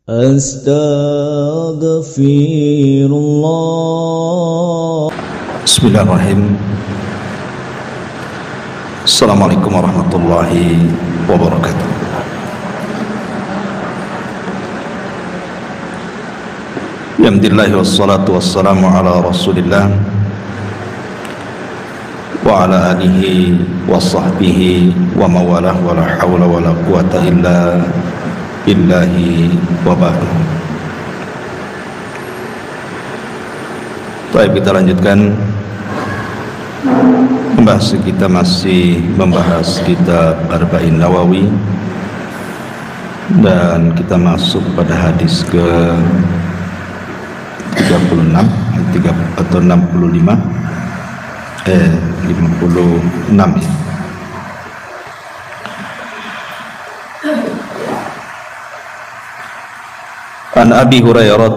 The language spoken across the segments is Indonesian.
Astaghfirullah. Bismillahirrahmanirrahim. Assalamualaikum warahmatullahi wabarakatuh. Alhamdulillah wassalatu wassalamu ala Rasulillah wa ala alihi wa sahbihi wa mawalah wa la hawla wa la quwata illa billahi wa ba'du. Baik, kita lanjutkan pembahasan kita, masih membahas kitab Arba'in Nawawi, dan kita masuk pada hadis ke 36 atau 65 56 ya. An Abi Hurairah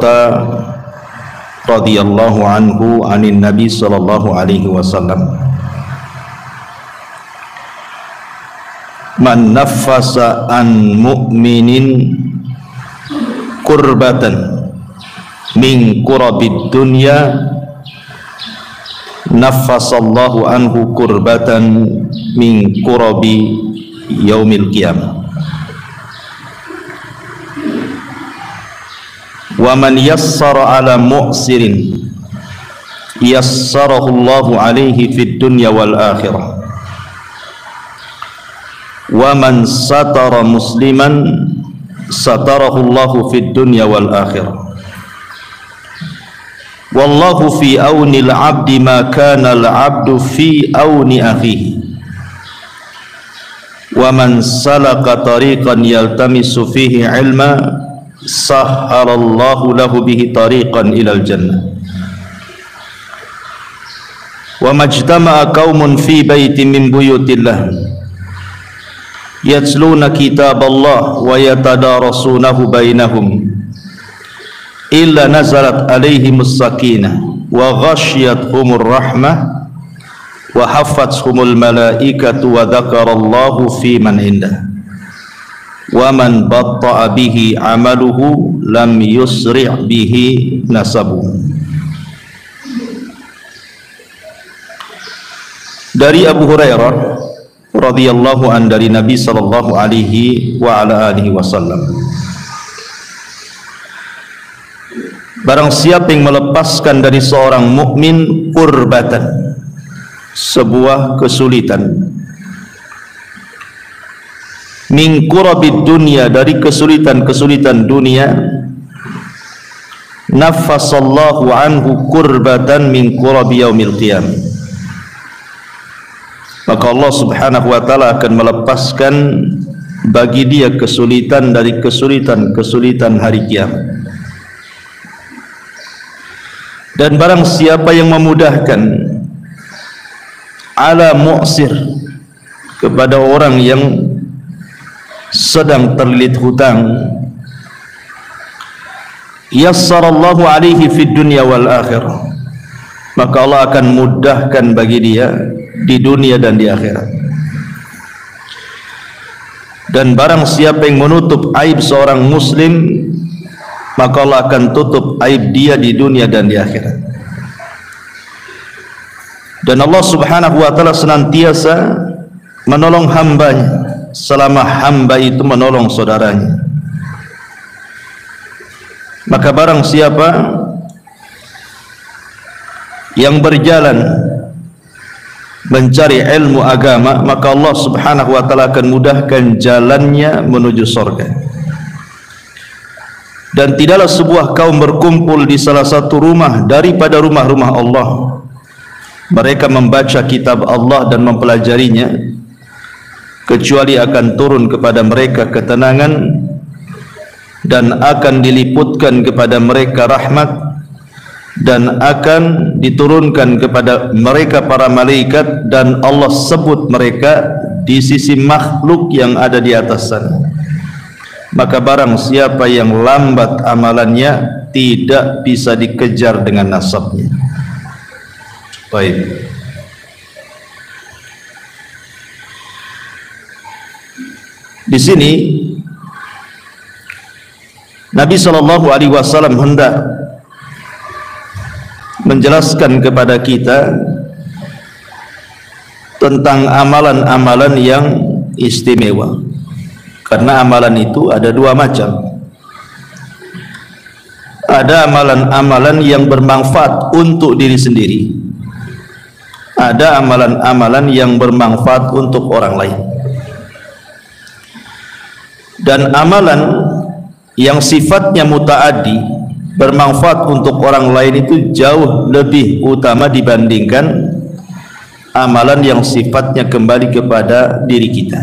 radhiyallahu anhu anin Nabi sallallahu alaihi wasallam, man naffasa an mu'minin kurbatan min kurabid dunya naffasallahu anhu kurbatan min kurabi yaumil qiyamah. Wa man yassara ala mu'sirin yassarahu Allahu alaihi fid dunya wal akhirah. Wa man satara musliman satarahu Allahu fid dunya wal akhirah. Wallahu fi auni al-'abdi ma kana al-'abdu fi auni akhihi. Wa man salaka tariqan yaltamisu fihi 'ilma sahhalallahu lahu bihi tariqan ilal jannah. Wa majtama'a qaumun fi baitin min buyutillah yatluna kitaballah wa yatadarasunahu bainahum illa nazalat alaihimus sakinah wa ghashiyatuhumur rahmah wa haffathumul malaikatu wa dzakarallahu fi man indah. Wa man batta'a bihi amaluhu lam yusri' bihi nasabuhu. Dari Abu Hurairah radhiyallahu an, dari Nabi sallallahu alaihi wa ala alihi wasallam, barang siapa yang melepaskan dari seorang mukmin kurbatan, sebuah kesulitan, min kurabid dunia, dari kesulitan-kesulitan dunia, naffasallahu anhu kurbatan min kurabi yaumil qiyam, maka Allah subhanahu wa ta'ala akan melepaskan bagi dia kesulitan dari kesulitan-kesulitan hari kiamat. Dan barang siapa yang memudahkan ala mu'sir, kepada orang yang sedang terlilit hutang, yassarallahu alaihi fid dunya wal akhirah, maka Allah akan mudahkan bagi dia di dunia dan di akhirat. Dan barang siapa yang menutup aib seorang muslim, maka Allah akan tutup aib dia di dunia dan di akhirat. Dan Allah subhanahu wa ta'ala senantiasa menolong hambanya selama hamba itu menolong saudaranya. Maka barang siapa yang berjalan mencari ilmu agama, maka Allah subhanahu wa ta'ala akan mudahkan jalannya menuju surga. Dan tidaklah sebuah kaum berkumpul di salah satu rumah daripada rumah-rumah Allah, mereka membaca kitab Allah dan mempelajarinya, kecuali akan turun kepada mereka ketenangan dan akan diliputkan kepada mereka rahmat, dan akan diturunkan kepada mereka para malaikat, dan Allah sebut mereka di sisi makhluk yang ada di atas sana. Maka barang siapa yang lambat amalannya, tidak bisa dikejar dengan nasabnya. Baik, di sini Nabi SAW hendak menjelaskan kepada kita tentang amalan-amalan yang istimewa, karena amalan itu ada dua macam. Ada amalan-amalan yang bermanfaat untuk diri sendiri, ada amalan-amalan yang bermanfaat untuk orang lain. Dan amalan yang sifatnya mutaaddi, bermanfaat untuk orang lain, itu jauh lebih utama dibandingkan amalan yang sifatnya kembali kepada diri kita.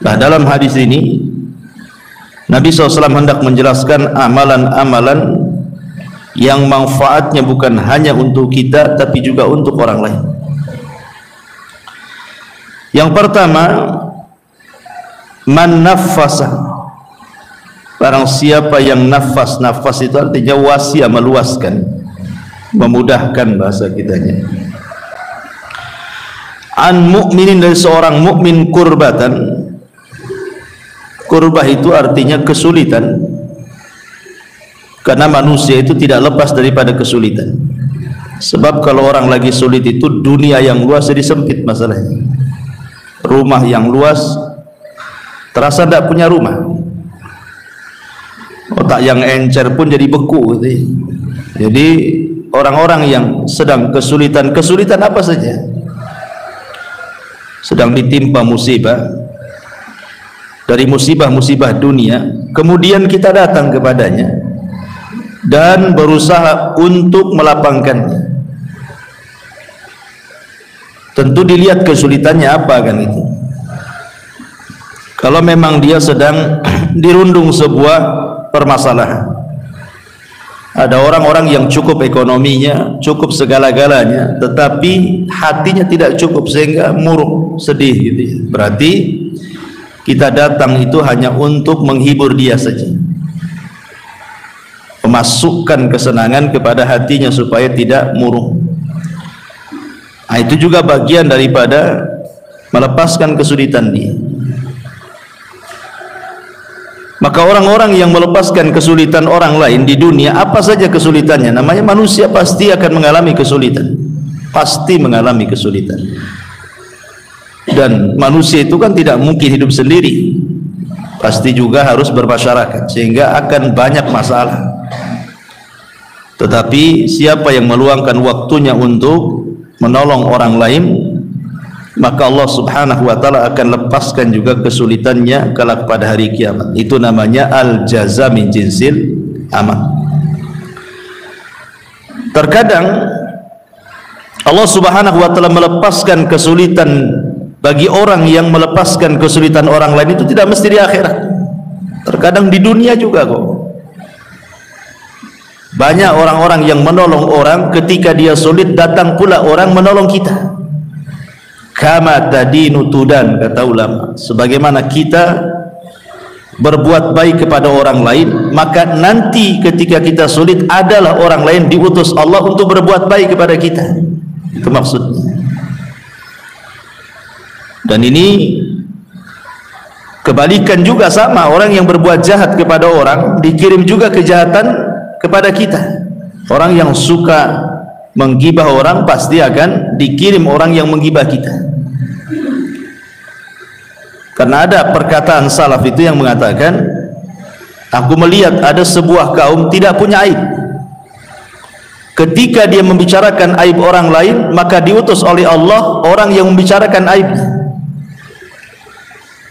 Nah, dalam hadis ini Nabi SAW hendak menjelaskan amalan-amalan yang manfaatnya bukan hanya untuk kita tapi juga untuk orang lain. Yang pertama, man nafasa, barang siapa yang nafas. Nafas itu artinya wasiya, meluaskan, memudahkan bahasa kitanya. An mu'minin, dari seorang mukmin, kurbatan. Kurbah itu artinya kesulitan, karena manusia itu tidak lepas daripada kesulitan. Sebab kalau orang lagi sulit itu dunia yang luas jadi sempit masalahnya. Rumah yang luas terasa tidak punya rumah. Otak yang encer pun jadi beku gitu. Jadi orang-orang yang sedang kesulitan apa saja, sedang ditimpa musibah, dari musibah-musibah dunia, kemudian kita datang kepadanya dan berusaha untuk melapangkannya. Tentu dilihat kesulitannya apa kan itu. Kalau memang dia sedang dirundung sebuah permasalahan, ada orang-orang yang cukup ekonominya, cukup segala-galanya, tetapi hatinya tidak cukup sehingga murung, sedih gitu. Berarti kita datang itu hanya untuk menghibur dia saja, memasukkan kesenangan kepada hatinya supaya tidak murung. Nah, itu juga bagian daripada melepaskan kesulitan dia. Maka orang-orang yang melepaskan kesulitan orang lain di dunia, apa saja kesulitannya, namanya manusia pasti akan mengalami kesulitan, pasti mengalami kesulitan. Dan manusia itu kan tidak mungkin hidup sendiri, pasti juga harus bermasyarakat, sehingga akan banyak masalah. Tetapi siapa yang meluangkan waktunya untuk menolong orang lain, maka Allah Subhanahu wa ta'ala akan lepaskan juga kesulitannya kelak pada hari kiamat. Itu namanya al-jaza min jinsil amal. Terkadang Allah Subhanahu wa ta'ala melepaskan kesulitan bagi orang yang melepaskan kesulitan orang lain, itu tidak mesti di akhirat, terkadang di dunia juga kok. Banyak orang-orang yang menolong orang, ketika dia sulit datang pula orang menolong kita. Kama tadinu tudan, kata ulama, sebagaimana kita berbuat baik kepada orang lain, maka nanti ketika kita sulit adalah orang lain diutus Allah untuk berbuat baik kepada kita. Itu maksudnya. Dan ini kebalikan juga sama, orang yang berbuat jahat kepada orang dikirim juga kejahatan kepada kita. Orang yang suka menggibah orang pasti akan dikirim orang yang menggibah kita. Karena ada perkataan salaf itu yang mengatakan, aku melihat ada sebuah kaum tidak punya aib. Ketika dia membicarakan aib orang lain, maka diutus oleh Allah orang yang membicarakan aibnya.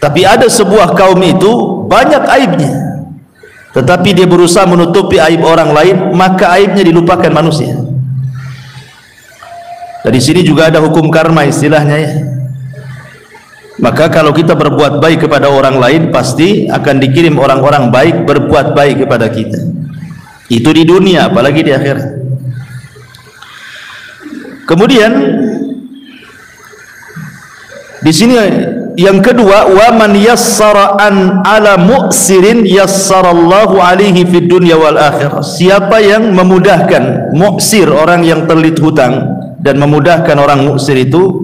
Tapi ada sebuah kaum itu banyak aibnya, tetapi dia berusaha menutupi aib orang lain, maka aibnya dilupakan manusia. Dari sini juga ada hukum karma istilahnya ya. Maka kalau kita berbuat baik kepada orang lain, pasti akan dikirim orang-orang baik berbuat baik kepada kita. Itu di dunia, apalagi di akhirat. Kemudian di sini yang kedua, wa man yassara an ala mu'sirin yassarallahu alaihi fid dunya wal akhirah. Siapa yang memudahkan mu'sir, orang yang terlilit hutang, dan memudahkan orang mu'sir itu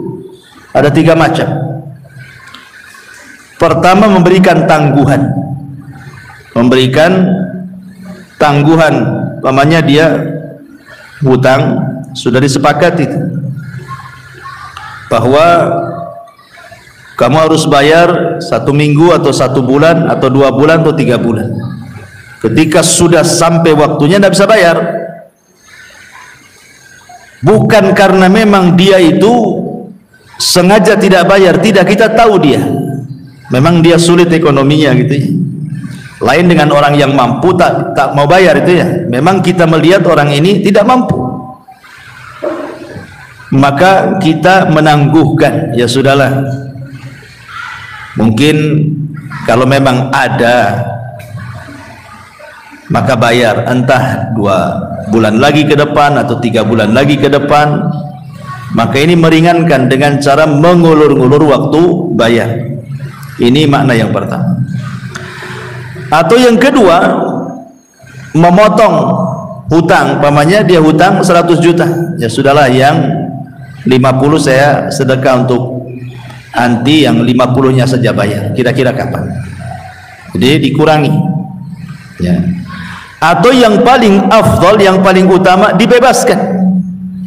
ada tiga macam. Pertama, memberikan tangguhan. memberikan tangguhan, umpamanya dia hutang, sudah disepakati bahwa kamu harus bayar 1 minggu atau 1 bulan atau 2 bulan atau 3 bulan. Ketika sudah sampai waktunya tidak bisa bayar, bukan karena memang dia itu sengaja tidak bayar, tidak, kita tahu dia memang dia sulit ekonominya gitu ya. Lain dengan orang yang mampu tak mau bayar itu ya. Memang kita melihat orang ini tidak mampu, maka kita menangguhkan, ya sudahlah, mungkin kalau memang ada maka bayar, entah 2 bulan lagi ke depan atau 3 bulan lagi ke depan. Maka ini meringankan dengan cara mengulur-ngulur waktu bayar. Ini makna yang pertama. Atau yang kedua, memotong hutang. Umpamanya dia hutang 100 juta, ya sudahlah, yang 50 saya sedekah untuk anti, yang 50-nya saja bayar. Kira-kira kapan? Jadi dikurangi ya. Atau yang paling afdal, yang paling utama, dibebaskan.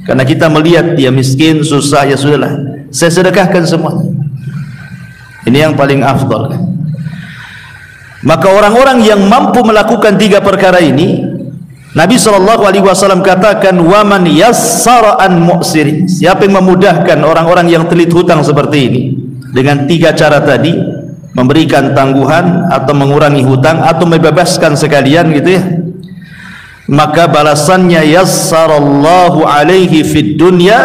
Karena kita melihat dia miskin, susah, ya sudahlah, saya sedekahkan semuanya. Ini yang paling afdal kan? Maka orang-orang yang mampu melakukan 3 perkara ini, Nabi SAW katakan, waman yassara an mu'sirin, siapa yang memudahkan orang-orang yang telit hutang seperti ini dengan 3 cara tadi, memberikan tangguhan atau mengurangi hutang atau membebaskan sekalian gitu ya, maka balasannya yassarallahu alaihi fid dunya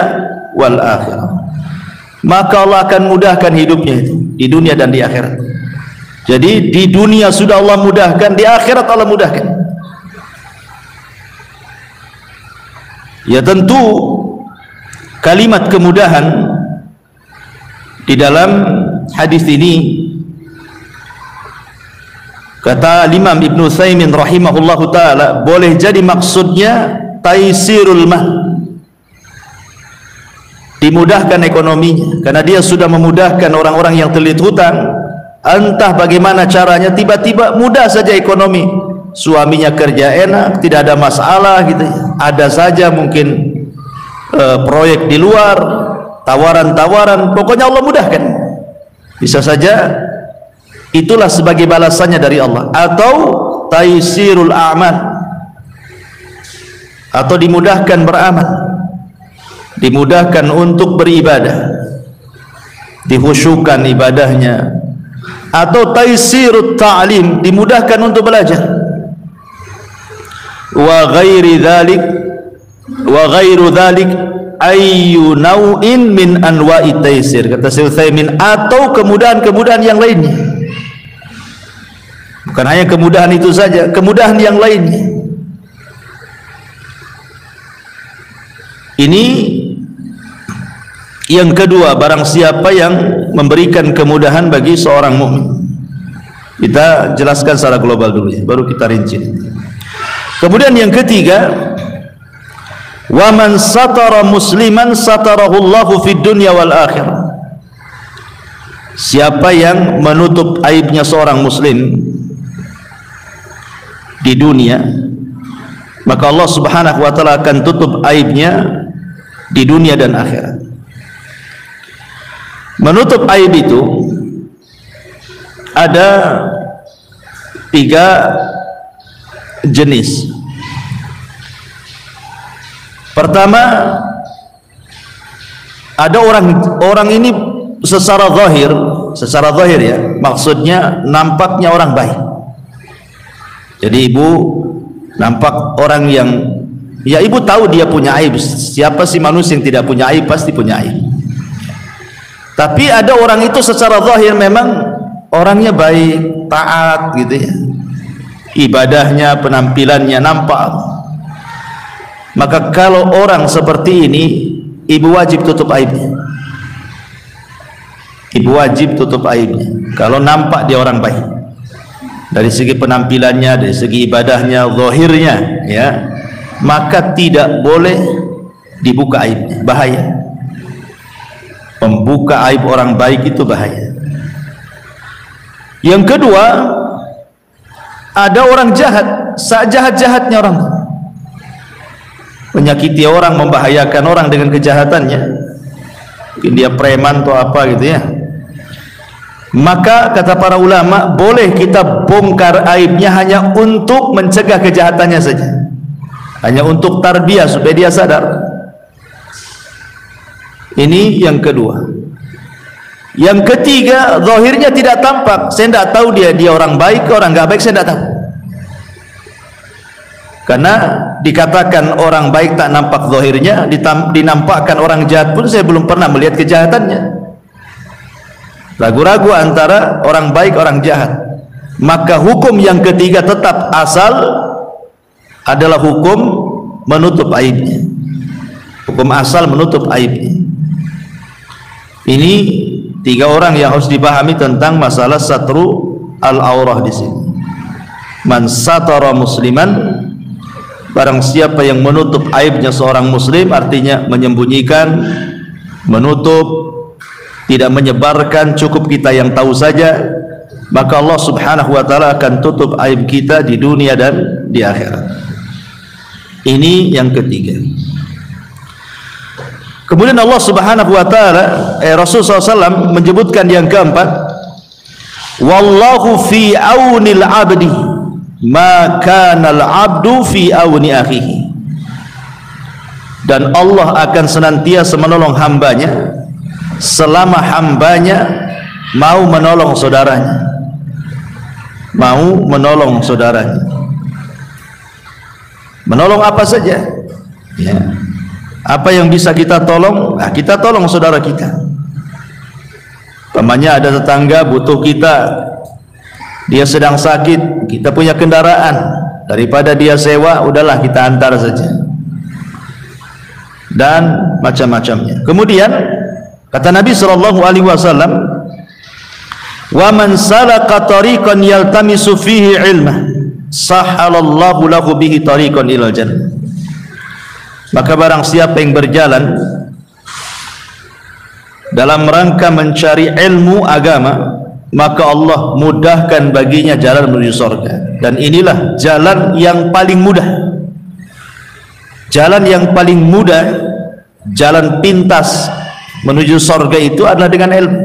wal akhirah, maka Allah akan mudahkan hidupnya itu di dunia dan di akhirat. Jadi di dunia sudah Allah mudahkan, di akhirat Allah mudahkan. Ya tentu kalimat kemudahan di dalam hadis ini, kata Imam Ibn Utsaimin rahimahullahu ta'ala, boleh jadi maksudnya taisirul mal, dimudahkan ekonominya, karena dia sudah memudahkan orang-orang yang telit hutang. Entah bagaimana caranya, tiba-tiba mudah saja ekonomi, suaminya kerja enak, tidak ada masalah gitu. Ada saja mungkin proyek di luar, tawaran-tawaran, pokoknya Allah mudahkan. Bisa saja itulah sebagai balasannya dari Allah. Atau taisirul a'mal, atau dimudahkan beramal, dimudahkan untuk beribadah, dihusyukan ibadahnya. Atau taisirut ta'lim, dimudahkan untuk belajar. Wa ghairi dzalik, wa ghairu dzalik ayyu nau'in min anwa'i taisir, kata Syekh Utsaimin, atau kemudahan-kemudahan yang lainnya. Bukan hanya kemudahan itu saja, kemudahan yang lainnya. Ini yang kedua, barang siapa yang memberikan kemudahan bagi seorang mukmin. Kita jelaskan secara global dulu ya, baru kita rinci. Kemudian yang ketiga, wa man satara musliman satarahullahu fid dunya wal akhirah, siapa yang menutup aibnya seorang muslim di dunia, maka Allah Subhanahu wa taala akan tutup aibnya di dunia dan akhirat. Menutup aib itu ada 3 jenis. Pertama, ada orang ini secara zahir ya, maksudnya nampaknya orang baik. Jadi ibu nampak orang yang, ya ibu tahu dia punya aib. Siapa sih manusia yang tidak punya aib? Pasti punya aib. Tapi ada orang itu secara zahir memang orangnya baik, taat gitu ya, ibadahnya, penampilannya nampak. Maka kalau orang seperti ini, ibu wajib tutup aibnya. Ibu wajib tutup aibnya. Kalau nampak dia orang baik, dari segi penampilannya, dari segi ibadahnya, zahirnya ya, maka tidak boleh dibuka aibnya, bahaya. Membuka aib orang baik itu bahaya. Yang kedua, ada orang jahat, sejahat-jahatnya orang, menyakiti orang, membahayakan orang dengan kejahatannya, mungkin dia preman atau apa gitu ya, maka kata para ulama boleh kita bongkar aibnya hanya untuk mencegah kejahatannya saja, hanya untuk tarbiyah supaya dia sadar. Ini yang kedua. Yang ketiga, zahirnya tidak tampak, saya tidak tahu dia orang baik orang nggak baik, saya tidak tahu. Karena dikatakan orang baik tak nampak zahirnya, dinampakkan orang jahat pun saya belum pernah melihat kejahatannya. Ragu-ragu antara orang baik orang jahat. Maka hukum yang ketiga tetap asal adalah hukum menutup aibnya. Hukum asal menutup aibnya. Ini tiga orang yang harus dipahami tentang masalah satru al-aurah di sini. Man satara musliman, barang siapa yang menutup aibnya seorang muslim, artinya menyembunyikan, menutup, tidak menyebarkan, cukup kita yang tahu saja, maka Allah subhanahu wa ta'ala akan tutup aib kita di dunia dan di akhirat. Ini yang ketiga. Kemudian Allah subhanahu wa ta'ala, Rasulullah SAW menyebutkan yang keempat, wallahu fi aunil abdi ma kana al abdu fi auni akhihi. Dan Allah akan senantiasa menolong hambanya selama hambanya mau menolong saudaranya, mau menolong saudaranya. Menolong apa saja ya. Apa yang bisa kita tolong, nah kita tolong saudara kita. Pamannya ada tetangga butuh kita, dia sedang sakit, kita punya kendaraan, daripada dia sewa, udahlah kita antar saja. Dan macam-macamnya. Kemudian kata Nabi SAW, wa man salaka tariqan yaltamisu fihi ilmah sahhalallahu lahu bihi tariqan ilal jannah. Maka barang siapa yang berjalan dalam rangka mencari ilmu agama, maka Allah mudahkan baginya jalan menuju surga. Dan inilah jalan yang paling mudah. Jalan yang paling mudah, jalan pintas menuju surga itu adalah dengan ilmu.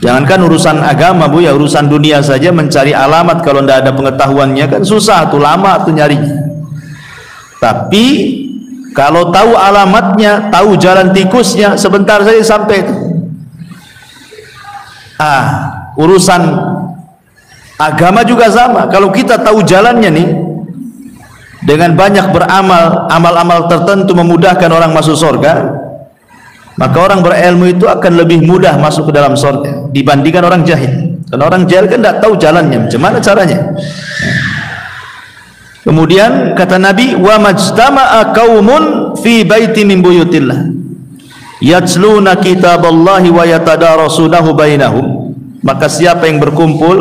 Jangankan urusan agama Bu ya, urusan dunia saja mencari alamat kalau tidak ada pengetahuannya kan susah tuh, lama tuh nyarinya. Tapi kalau tahu alamatnya, tahu jalan tikusnya, sebentar saja sampai itu. Urusan agama juga sama. Kalau kita tahu jalannya nih, dengan banyak beramal, amal-amal tertentu memudahkan orang masuk surga, maka orang berilmu itu akan lebih mudah masuk ke dalam surga dibandingkan orang jahil. Karena orang jahil kan tidak tahu jalannya, macam mana caranya. Kemudian kata Nabi, wa majtama'a qaumun fi baiti min buyutillah yatluna kitaballahi wa yatadarasunahu bainahum. Maka siapa yang berkumpul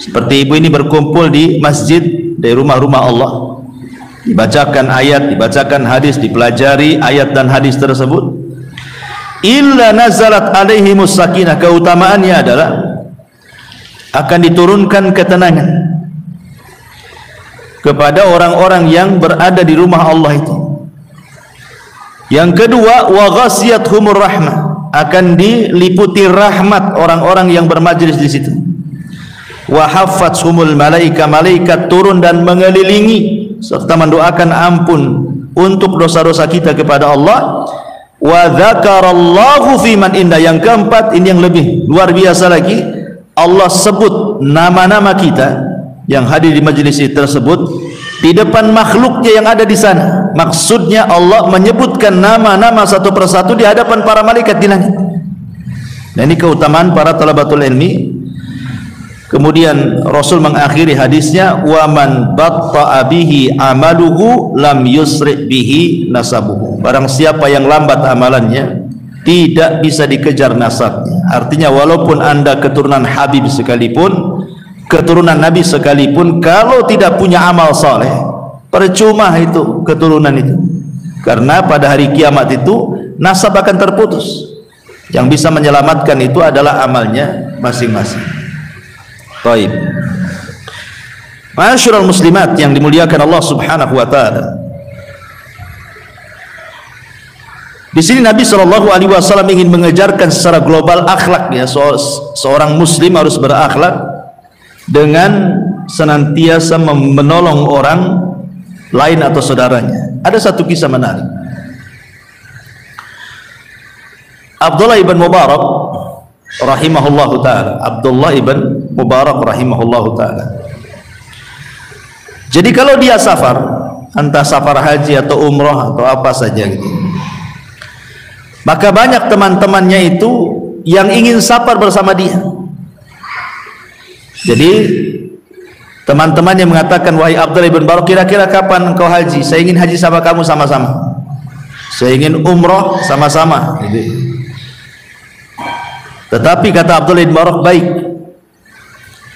seperti ibu ini berkumpul di masjid, di rumah-rumah Allah, dibacakan ayat, dibacakan hadis, dipelajari ayat dan hadis tersebut, illa nazalat alaihimus sakinah, keutamaannya adalah akan diturunkan ketenangan kepada orang-orang yang berada di rumah Allah itu. Yang kedua, wa ghasiyatuhumur rahmah, akan diliputi rahmat orang-orang yang bermajlis di situ. Wa haffathumul malaika, malaikat turun dan mengelilingi serta mendoakan ampun untuk dosa-dosa kita kepada Allah. Wa dzakarallahu fi man inda, yang keempat ini yang lebih luar biasa lagi, Allah sebut nama-nama kita yang hadir di majelis tersebut di depan makhluknya yang ada di sana. Maksudnya Allah menyebutkan nama-nama satu persatu di hadapan para malaikat di langit. Dan ini keutamaan para talabatul ilmi. Kemudian Rasul mengakhiri hadisnya, wa man batta'a bihi amaluhu lam yusri bihi nasabuhu. Barang siapa yang lambat amalannya, tidak bisa dikejar nasabnya. Artinya walaupun Anda keturunan Habib sekalipun, keturunan Nabi sekalipun, kalau tidak punya amal soleh, percuma itu keturunan itu. Karena pada hari kiamat itu nasab akan terputus. Yang bisa menyelamatkan itu adalah amalnya masing-masing. Baik. Ma'asyiral muslimat yang dimuliakan Allah Subhanahu wa taala. Di sini Nabi Shallallahu alaihi wasallam ingin mengejarkan secara global akhlak, ya. Seorang muslim harus berakhlak dengan senantiasa menolong orang lain atau saudaranya. Ada satu kisah menarik. Abdullah ibn Mubarak rahimahullahu taala. Abdullah ibn Mubarak rahimahullahu taala. Jadi kalau dia safar, entah safar haji atau umrah atau apa saja gitu, maka banyak teman-temannya itu yang ingin safar bersama dia. Jadi teman-temannya mengatakan, wahai Abdullah ibn Mubarak, kira-kira kapan engkau haji? Saya ingin haji sama kamu sama-sama. Saya ingin umrah sama-sama gitu. Tetapi kata Abdullah ibn Mubarak, baik,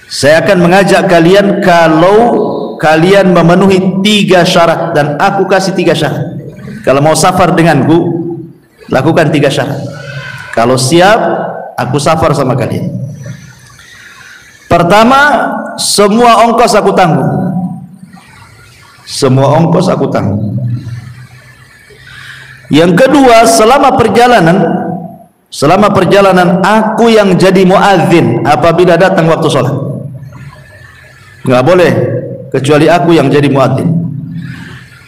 saya akan mengajak kalian kalau kalian memenuhi 3 syarat, dan aku kasih 3 syarat. Kalau mau safar denganku, lakukan 3 syarat. Kalau siap, aku safar sama kalian. Pertama, semua ongkos aku tanggung. Semua ongkos aku tanggung. Yang kedua, selama perjalanan aku yang jadi muadzin apabila datang waktu sholat. Nggak boleh kecuali aku yang jadi muadzin.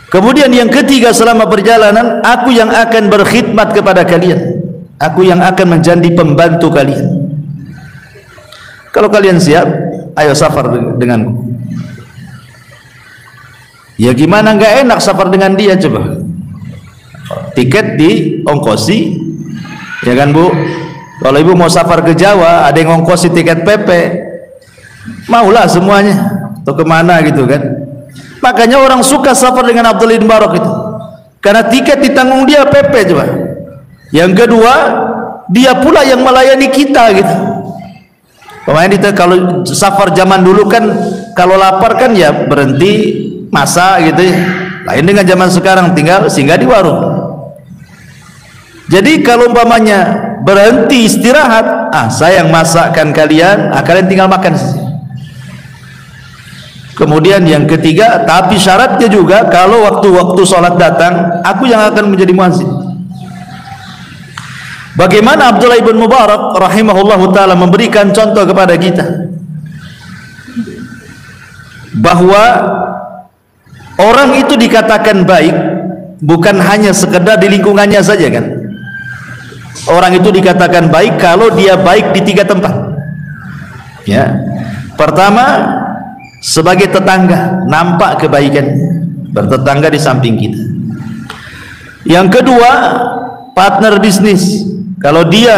Kemudian yang ketiga, selama perjalanan aku yang akan berkhidmat kepada kalian. Aku yang akan menjadi pembantu kalian. Kalau kalian siap, ayo safar denganku. Ya gimana nggak enak safar dengan dia, coba. Tiket diongkosi, ya kan Bu? Kalau ibu mau safar ke Jawa, ada yang ongkosi tiket PP, maulah semuanya. Atau kemana gitu kan. Makanya orang suka safar dengan Abdullah bin Mubarak itu, karena tiket ditanggung dia, PP coba. Yang kedua, dia pula yang melayani kita gitu. Pemain itu kalau safar zaman dulu kan, kalau lapar kan ya berhenti masak gitu ya. Lain dengan zaman sekarang, tinggal singgah di warung. Jadi kalau umpamanya berhenti istirahat, saya yang masakkan kalian, kalian tinggal makan saja. Kemudian yang ketiga, tapi syaratnya juga kalau waktu-waktu sholat datang, aku yang akan menjadi muadzin. Bagaimana Abdullah ibn Mubarak rahimahullahu ta'ala memberikan contoh kepada kita bahwa orang itu dikatakan baik bukan hanya sekedar di lingkungannya saja kan. Orang itu dikatakan baik kalau dia baik di 3 tempat, ya. Pertama, sebagai tetangga, nampak kebaikannya, bertetangga di samping kita. Yang kedua, partner bisnis. Kalau dia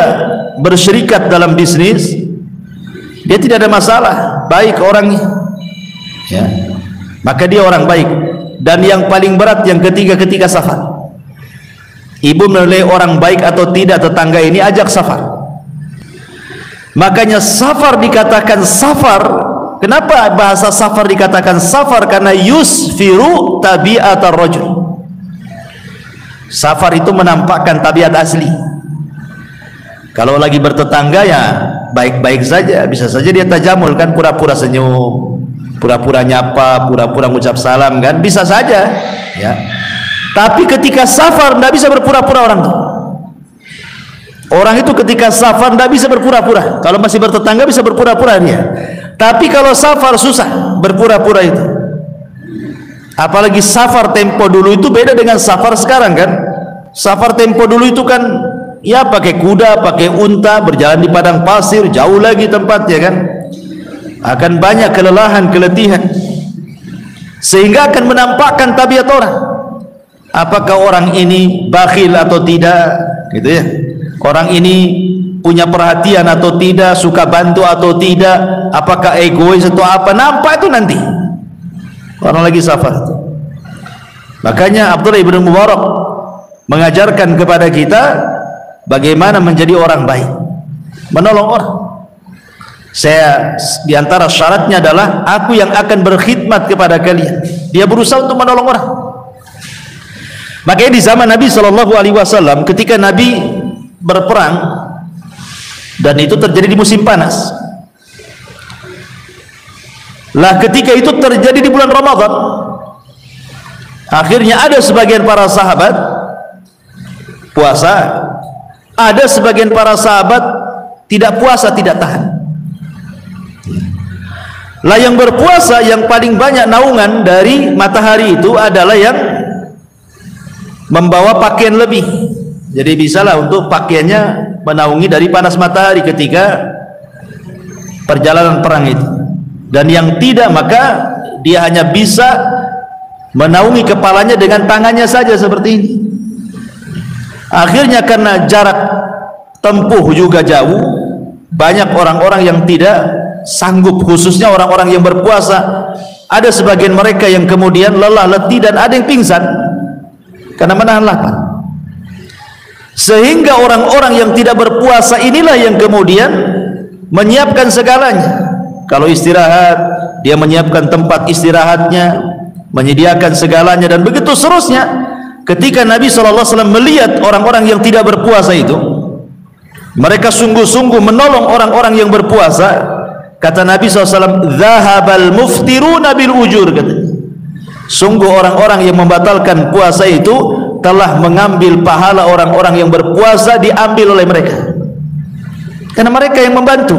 bersyirikat dalam bisnis, dia tidak ada masalah, baik orangnya, ya, maka dia orang baik. Dan yang paling berat yang ketiga, ketika safar, ibu menilai orang baik atau tidak tetangga ini, ajak safar. Makanya safar dikatakan safar. Kenapa bahasa safar dikatakan safar? Karena yusfiru tabi'atar rajul. Safar itu menampakkan tabiat asli. Kalau lagi bertetangga ya baik-baik saja, bisa saja dia tajamul kan, pura-pura senyum, pura-pura nyapa, pura-pura ngucap salam kan, bisa saja, ya. Tapi ketika safar tidak bisa berpura-pura orang. Orang itu ketika safar tidak bisa berpura-pura. Kalau masih bertetangga bisa berpura-pura dia. Tapi kalau safar susah berpura-pura itu. Apalagi safar tempo dulu itu beda dengan safar sekarang kan. Safar tempo dulu itu kan ya pakai kuda, pakai unta, berjalan di padang pasir, jauh lagi tempatnya kan. Akan banyak kelelahan, keletihan. Sehingga akan menampakkan tabiat orang. Apakah orang ini bakhil atau tidak, gitu ya. Orang ini punya perhatian atau tidak, suka bantu atau tidak, apakah egois atau apa, nampak itu nanti orang lagi safar. Makanya Abdullah ibn Mubarak mengajarkan kepada kita bagaimana menjadi orang baik, menolong orang. Saya diantara syaratnya adalah aku yang akan berkhidmat kepada kalian. Dia berusaha untuk menolong orang. Makanya di zaman Nabi SAW, ketika Nabi berperang, dan itu terjadi di musim panas, Lah ketika itu terjadi di bulan Ramadan, akhirnya ada sebagian para sahabat puasa, ada sebagian para sahabat tidak puasa, tidak tahan. Lah yang berpuasa yang paling banyak naungan dari matahari itu adalah yang membawa pakaian lebih. Jadi bisalah untuk pakaiannya menaungi dari panas matahari ketika perjalanan perang itu. Dan yang tidak, maka dia hanya bisa menaungi kepalanya dengan tangannya saja seperti ini. Akhirnya karena jarak tempuh juga jauh, banyak orang-orang yang tidak sanggup, khususnya orang-orang yang berpuasa. Ada sebagian mereka yang kemudian lelah, letih, dan ada yang pingsan karena menahan lapar. Sehingga orang-orang yang tidak berpuasa inilah yang kemudian menyiapkan segalanya. Kalau istirahat, dia menyiapkan tempat istirahatnya, menyediakan segalanya, dan begitu seterusnya. Ketika Nabi SAW melihat orang-orang yang tidak berpuasa itu, mereka sungguh-sungguh menolong orang-orang yang berpuasa. Kata Nabi SAW, "Zahabal muftiruna bil ujur." Sungguh orang-orang yang membatalkan puasa itu telah mengambil pahala orang-orang yang berpuasa, diambil oleh mereka, karena mereka yang membantu.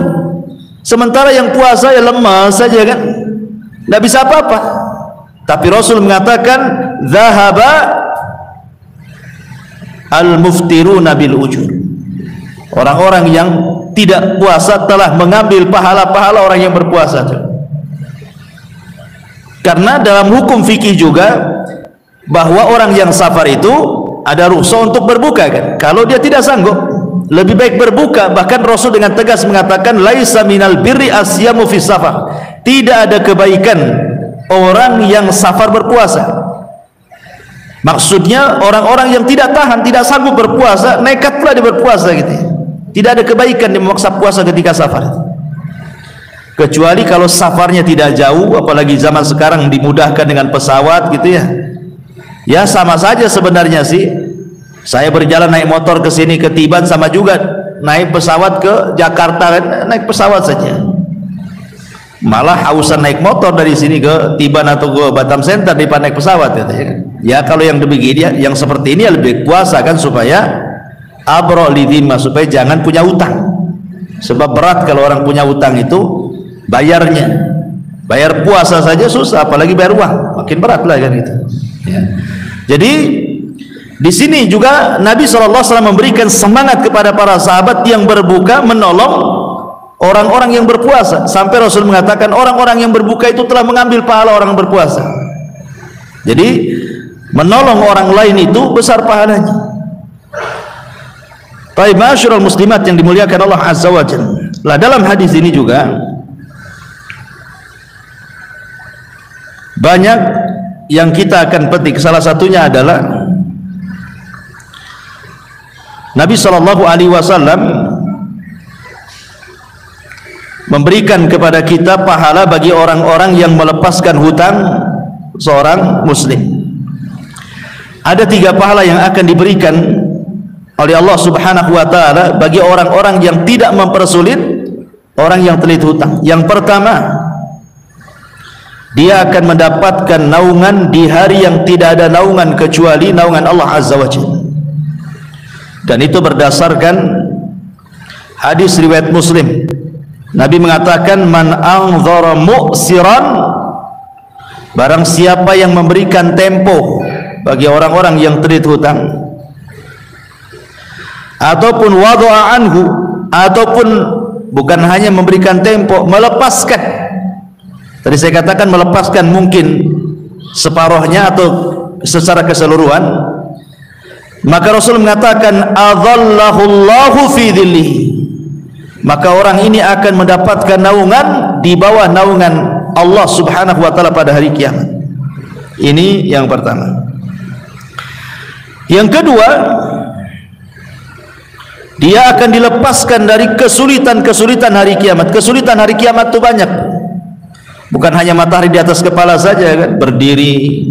Sementara yang puasa ya lemah saja kan, tidak bisa apa-apa. Tapi Rasul mengatakan, "Zahaba al-muftiruna bil ujur." Orang-orang yang tidak puasa telah mengambil pahala-pahala orang yang berpuasa. Karena dalam hukum fikih juga bahwa orang yang safar itu ada rukhsah untuk berbuka kan. Kalau dia tidak sanggup, lebih baik berbuka. Bahkan Rasul dengan tegas mengatakan, "Laisa minal birri asyamu fi safar." Tidak ada kebaikan orang yang safar berpuasa. Maksudnya orang-orang yang tidak tahan, tidak sanggup berpuasa, nekat pula dia berpuasa gitu ya. Tidak ada kebaikan dia memaksa puasa ketika safar. Kecuali kalau safarnya tidak jauh, apalagi zaman sekarang dimudahkan dengan pesawat gitu ya. Ya sama saja sebenarnya sih. Saya berjalan naik motor ke sini ke Tiban sama juga naik pesawat ke Jakarta kan, naik pesawat saja. Malah hausan naik motor dari sini ke Tiban atau ke Batam Center daripada naik pesawat gitu ya. Ya kalau yang demikian, yang seperti ini ya lebih puasa kan, supaya abro lidhimah, supaya jangan punya utang. Sebab berat kalau orang punya utang itu bayarnya. Bayar puasa saja susah, apalagi bayar uang, makin berat lah kan gitu. Ya. Jadi di sini juga Nabi SAW memberikan semangat kepada para sahabat yang berbuka menolong orang-orang yang berpuasa, sampai Rasul mengatakan orang-orang yang berbuka itu telah mengambil pahala orang berpuasa. Jadi menolong orang lain itu besar pahalanya. Baik, ma'asyiral muslimat yang dimuliakan Allah Azza wa Jalla. Lah dalam hadis ini juga banyak yang kita akan petik. Salah satunya adalah Nabi SAW memberikan kepada kita pahala bagi orang-orang yang melepaskan hutang seorang muslim. Ada 3 pahala yang akan diberikan oleh Allah Subhanahu wa ta'ala bagi orang-orang yang tidak mempersulit orang yang terlilit hutang. Yang pertama, dia akan mendapatkan naungan di hari yang tidak ada naungan kecuali naungan Allah Azza wa Jalla. Dan itu berdasarkan hadis riwayat Muslim. Nabi mengatakan, "Man anzara mu'siran," barang siapa yang memberikan tempo bagi orang-orang yang terlilit hutang, ataupun wada'a anhu, ataupun bukan hanya memberikan tempo, melepaskan. Tadi saya katakan melepaskan mungkin separuhnya atau secara keseluruhan. Maka Rasul mengatakan, "Adzallahullahu fi dhillihi," maka orang ini akan mendapatkan naungan di bawah naungan Allah Subhanahu wa ta'ala pada hari kiamat. Ini yang pertama. Yang kedua, dia akan dilepaskan dari kesulitan-kesulitan hari kiamat. Kesulitan hari kiamat itu banyak. Bukan hanya matahari di atas kepala saja kan, berdiri,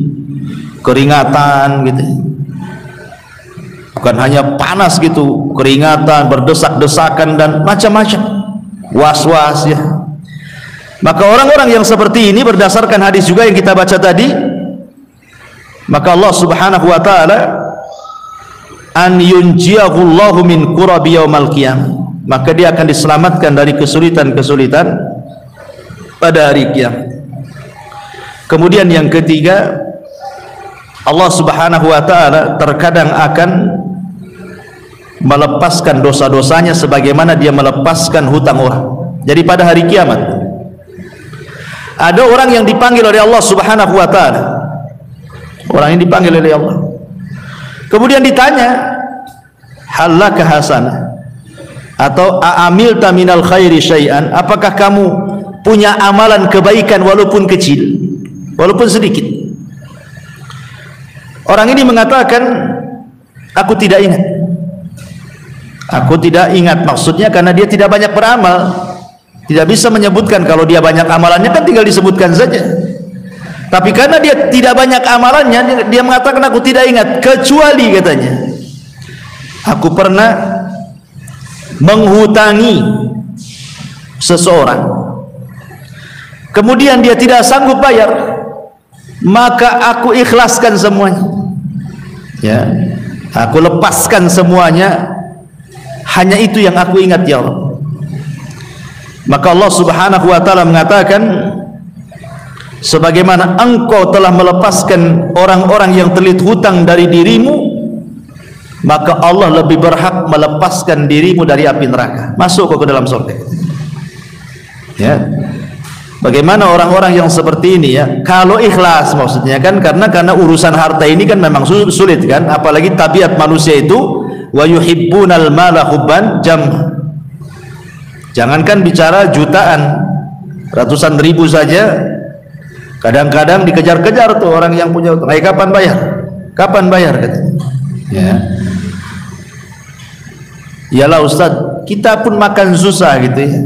keringatan gitu. Bukan hanya panas gitu, keringatan, berdesak-desakan dan macam-macam, was-was ya. Maka orang-orang yang seperti ini berdasarkan hadis juga yang kita baca tadi, maka Allah Subhanahu wa taala an yunjiyahullahu min qurabi yaumal qiyamah, maka dia akan diselamatkan dari kesulitan-kesulitan pada hari kiamat. Kemudian yang ketiga, Allah Subhanahu wa taala terkadang akan melepaskan dosa-dosanya sebagaimana dia melepaskan hutang orang. Jadi pada hari kiamat ada orang yang dipanggil oleh Allah Subhanahu wa taala. Orang yang dipanggil oleh Allah. Kemudian ditanya, "Halaka hasanah?" Atau "A'amilta minal khairi syai'an?" Apakah kamu punya amalan kebaikan walaupun kecil, walaupun sedikit? Orang ini mengatakan, "Aku tidak ingat." Aku tidak ingat maksudnya karena dia tidak banyak beramal. Tidak bisa menyebutkan. Kalau dia banyak amalannya kan tinggal disebutkan saja. Tapi karena dia tidak banyak amalannya, dia mengatakan aku tidak ingat, kecuali katanya aku pernah menghutangi seseorang, kemudian dia tidak sanggup bayar, maka aku ikhlaskan semuanya, ya, aku lepaskan semuanya, hanya itu yang aku ingat ya Allah. Maka Allah Subhanahu wa taala mengatakan, sebagaimana engkau telah melepaskan orang-orang yang terlilit hutang dari dirimu, maka Allah lebih berhak melepaskan dirimu dari api neraka, masuk ke dalam surga. Ya, bagaimana orang-orang yang seperti ini ya, kalau ikhlas maksudnya kan, karena urusan harta ini kan memang sulit kan, apalagi tabiat manusia itu wa yuhibbunal mala hubban jam. Jangankan bicara jutaan, ratusan ribu saja kadang-kadang dikejar-kejar tuh orang yang punya utang. Kapan bayar? Kapan bayar katanya. Ya. Iyalah Ustaz, kita pun makan susah gitu ya.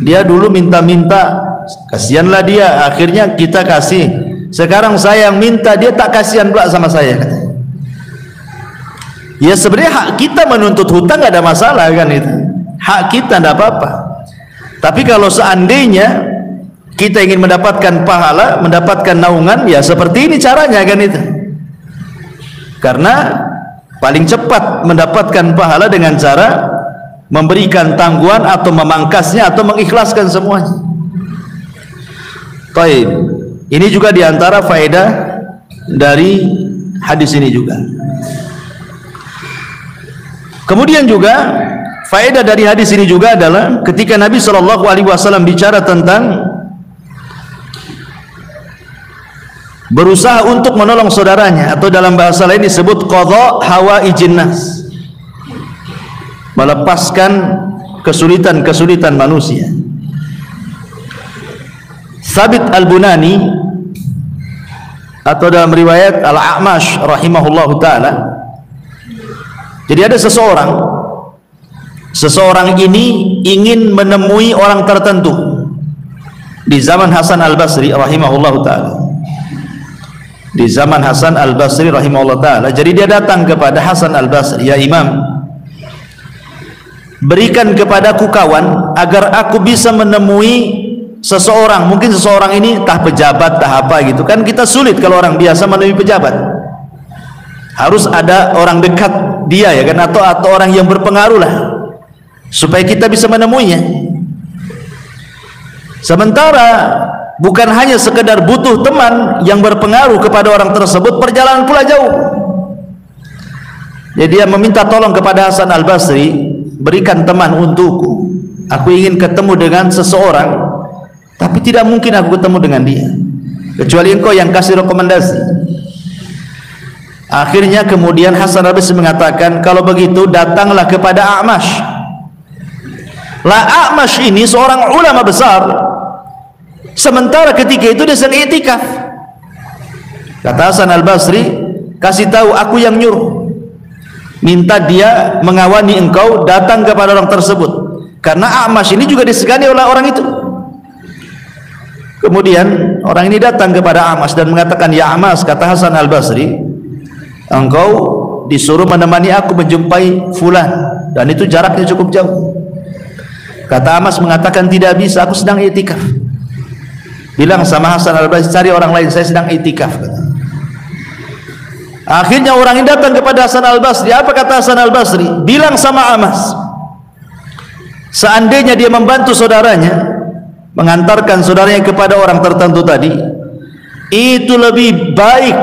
Dia dulu minta-minta, kasihanlah dia, akhirnya kita kasih. Sekarang saya yang minta, dia tak kasihan pula sama saya katanya. Ya sebenarnya hak kita menuntut hutang gak ada masalah kan itu. Hak kita tidak apa-apa. Tapi kalau seandainya kita ingin mendapatkan pahala, mendapatkan naungan, ya seperti ini caranya kan itu. Karena paling cepat mendapatkan pahala dengan cara memberikan tangguhan atau memangkasnya atau mengikhlaskan semuanya. Baik, ini juga diantara faedah dari hadis ini juga. Kemudian juga faedah dari hadis ini juga adalah ketika Nabi SAW bicara tentang berusaha untuk menolong saudaranya, atau dalam bahasa lain disebut qadha hawaijin nas, melepaskan kesulitan-kesulitan manusia. Thabit Al-Bunani atau dalam riwayat Al-A'mash rahimahullahu ta'ala, jadi ada seseorang ini ingin menemui orang tertentu di zaman Hasan Al-Basri rahimahullahu ta'ala. Di zaman Hasan Al-Basri rahimahullah ta'ala, jadi dia datang kepada Hasan Al-Basri, "Ya Imam, berikan kepadaku kawan agar aku bisa menemui seseorang." Mungkin seseorang ini entah pejabat, entah apa gitu kan, kita sulit kalau orang biasa menemui pejabat, harus ada orang dekat dia ya kan, atau orang yang berpengaruh lah, supaya kita bisa menemuinya. Sementara bukan hanya sekedar butuh teman yang berpengaruh kepada orang tersebut, perjalanan pula jauh. Jadi dia meminta tolong kepada Hasan Al-Basri, "Berikan teman untukku, aku ingin ketemu dengan seseorang, tapi tidak mungkin aku ketemu dengan dia kecuali engkau yang kasih rekomendasi." Akhirnya kemudian Hasan Al-Basri mengatakan, "Kalau begitu datanglah kepada A'mash." Lah A'mash ini seorang ulama besar, sementara ketika itu dia sedang i'tikaf. Kata Hasan Al-Basri, "Kasih tahu aku yang nyuruh, minta dia mengawani engkau datang kepada orang tersebut, karena A'mash ini juga disegani oleh orang itu." Kemudian orang ini datang kepada A'mash dan mengatakan, "Ya A'mash," kata Hasan Al-Basri, "engkau disuruh menemani aku menjumpai fulan, dan itu jaraknya cukup jauh." Kata A'mash mengatakan, "Tidak bisa, aku sedang i'tikaf." bilang sama Hasan Al-Basri, cari orang lain, saya sedang itikaf. Akhirnya orang ini datang kepada Hasan Al-Basri. Apa kata Hasan Al-Basri? Bilang sama Amas, seandainya dia membantu saudaranya, mengantarkan saudaranya kepada orang tertentu tadi, itu lebih baik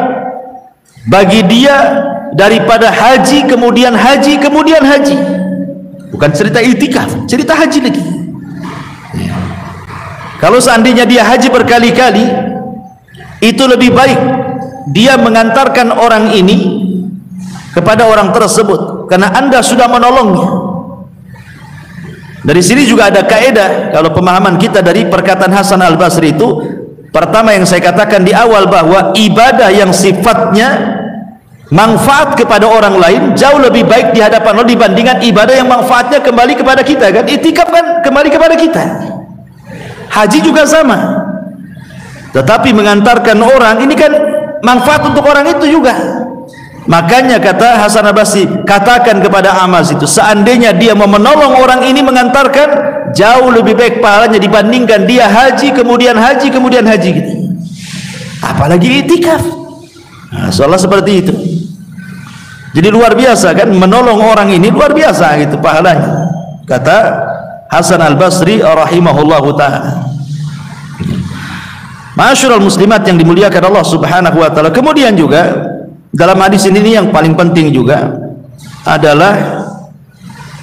bagi dia daripada haji kemudian haji kemudian haji. Bukan cerita itikaf, cerita haji lagi. Kalau seandainya dia haji berkali-kali, itu lebih baik dia mengantarkan orang ini kepada orang tersebut, karena Anda sudah menolongnya. Dari sini juga ada kaidah, kalau pemahaman kita dari perkataan Hasan Al-Basri itu, pertama yang saya katakan di awal, bahwa ibadah yang sifatnya manfaat kepada orang lain jauh lebih baik di hadapan Allah dibandingkan ibadah yang manfaatnya kembali kepada kita, kan? Itikaf kan kembali kepada kita, haji juga sama. Tetapi mengantarkan orang ini kan manfaat untuk orang itu juga. Makanya kata Hasan Al-Basri, katakan kepada Amas itu, seandainya dia mau menolong orang ini mengantarkan, jauh lebih baik pahalanya dibandingkan dia haji kemudian haji kemudian haji gitu. Apalagi itikaf. Nah, soalnya seperti itu. Jadi luar biasa kan, menolong orang ini luar biasa gitu pahalanya. Kata Hasan Al-Basri rahimahullahu ta'ala. Ma'asyiral muslimat yang dimuliakan Allah Subhanahu wa taala. Kemudian juga dalam hadis ini yang paling penting juga adalah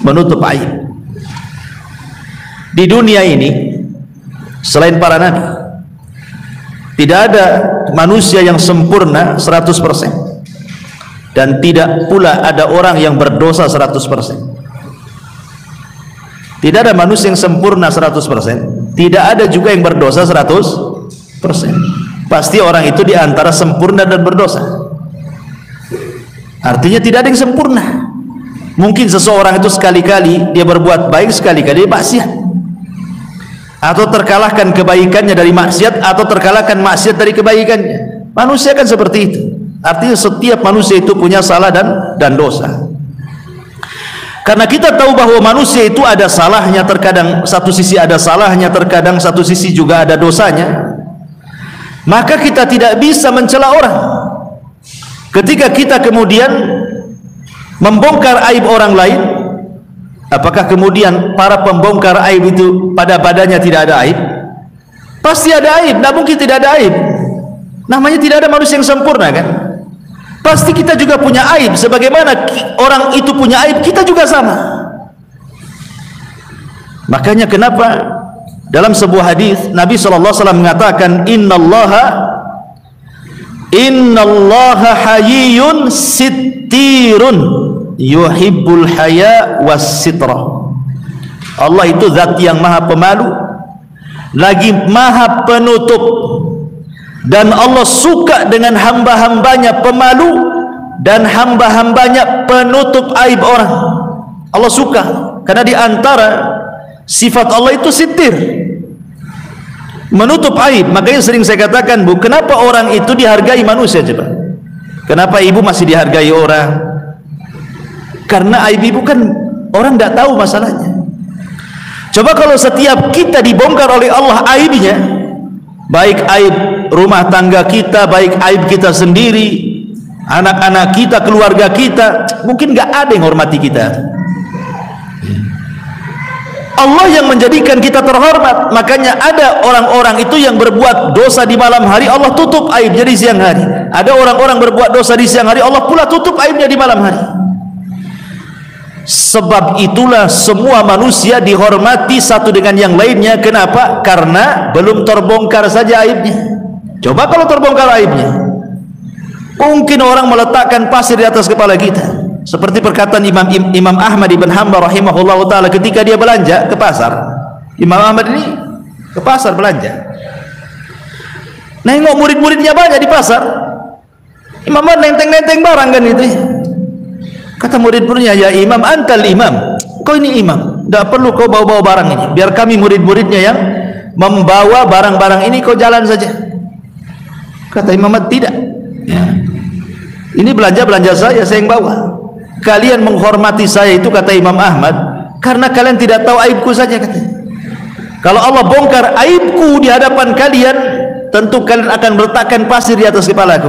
menutup aib. Di dunia ini selain para nabi, tidak ada manusia yang sempurna 100%, dan tidak pula ada orang yang berdosa 100%. Tidak ada manusia yang sempurna 100%, tidak ada juga yang berdosa 100%. Pasti orang itu diantara sempurna dan berdosa. Artinya tidak ada yang sempurna. Mungkin seseorang itu sekali-kali dia berbuat baik, sekali-kali dia maksiat, atau terkalahkan kebaikannya dari maksiat, atau terkalahkan maksiat dari kebaikannya. Manusia kan seperti itu. Artinya setiap manusia itu punya salah dan dosa. Karena kita tahu bahwa manusia itu ada salahnya, terkadang satu sisi ada salahnya, terkadang satu sisi juga ada dosanya, maka kita tidak bisa mencela orang. Ketika kita kemudian membongkar aib orang lain, apakah kemudian para pembongkar aib itu pada badannya tidak ada aib? Pasti ada aib, tidak mungkin tidak ada aib. Namanya tidak ada manusia yang sempurna, kan? Pasti kita juga punya aib, sebagaimana orang itu punya aib, kita juga sama. Makanya kenapa dalam sebuah hadis Nabi SAW mengatakan, Innallaha hayyun sittirun yuhibbul haya was sitra. Allah itu zat yang maha pemalu lagi maha penutup, dan Allah suka dengan hamba-hambanya pemalu dan hamba-hambanya penutup aib orang. Allah suka, karena di antara sifat Allah itu sittir, menutup aib. Makanya sering saya katakan, Bu, kenapa orang itu dihargai manusia? Coba, kenapa ibu masih dihargai orang? Karena aib ibu kan orang tidak tahu masalahnya. Coba kalau setiap kita dibongkar oleh Allah aibnya, baik aib rumah tangga kita, baik aib kita sendiri, anak-anak kita, keluarga kita, mungkin nggak ada yang hormati kita. Allah yang menjadikan kita terhormat. Makanya ada orang-orang itu yang berbuat dosa di malam hari, Allah tutup aibnya di siang hari. Ada orang-orang berbuat dosa di siang hari, Allah pula tutup aibnya di malam hari. Sebab itulah semua manusia dihormati satu dengan yang lainnya. Kenapa? Karena belum terbongkar saja aibnya. Coba kalau terbongkar aibnya, mungkin orang meletakkan pasir di atas kepala kita. Seperti perkataan Imam Ahmad ibn Hanbal rahimahullah ta'ala ketika dia belanja ke pasar. Imam Ahmad ini ke pasar belanja, nengok murid-muridnya banyak di pasar. Imam Ahmad nenteng-nenteng barang kan itu. Kata murid-muridnya, ya Imam, antal imam, kau ini imam, tidak perlu kau bawa-bawa barang ini, biar kami murid-muridnya yang membawa barang-barang ini, kau jalan saja. Kata Imam Ahmad, tidak ya, ini belanja saya yang bawa. Kalian menghormati saya itu, kata Imam Ahmad, karena kalian tidak tahu aibku saja, katanya. Kalau Allah bongkar aibku di hadapan kalian, tentu kalian akan meletakkan pasir di atas kepalaku.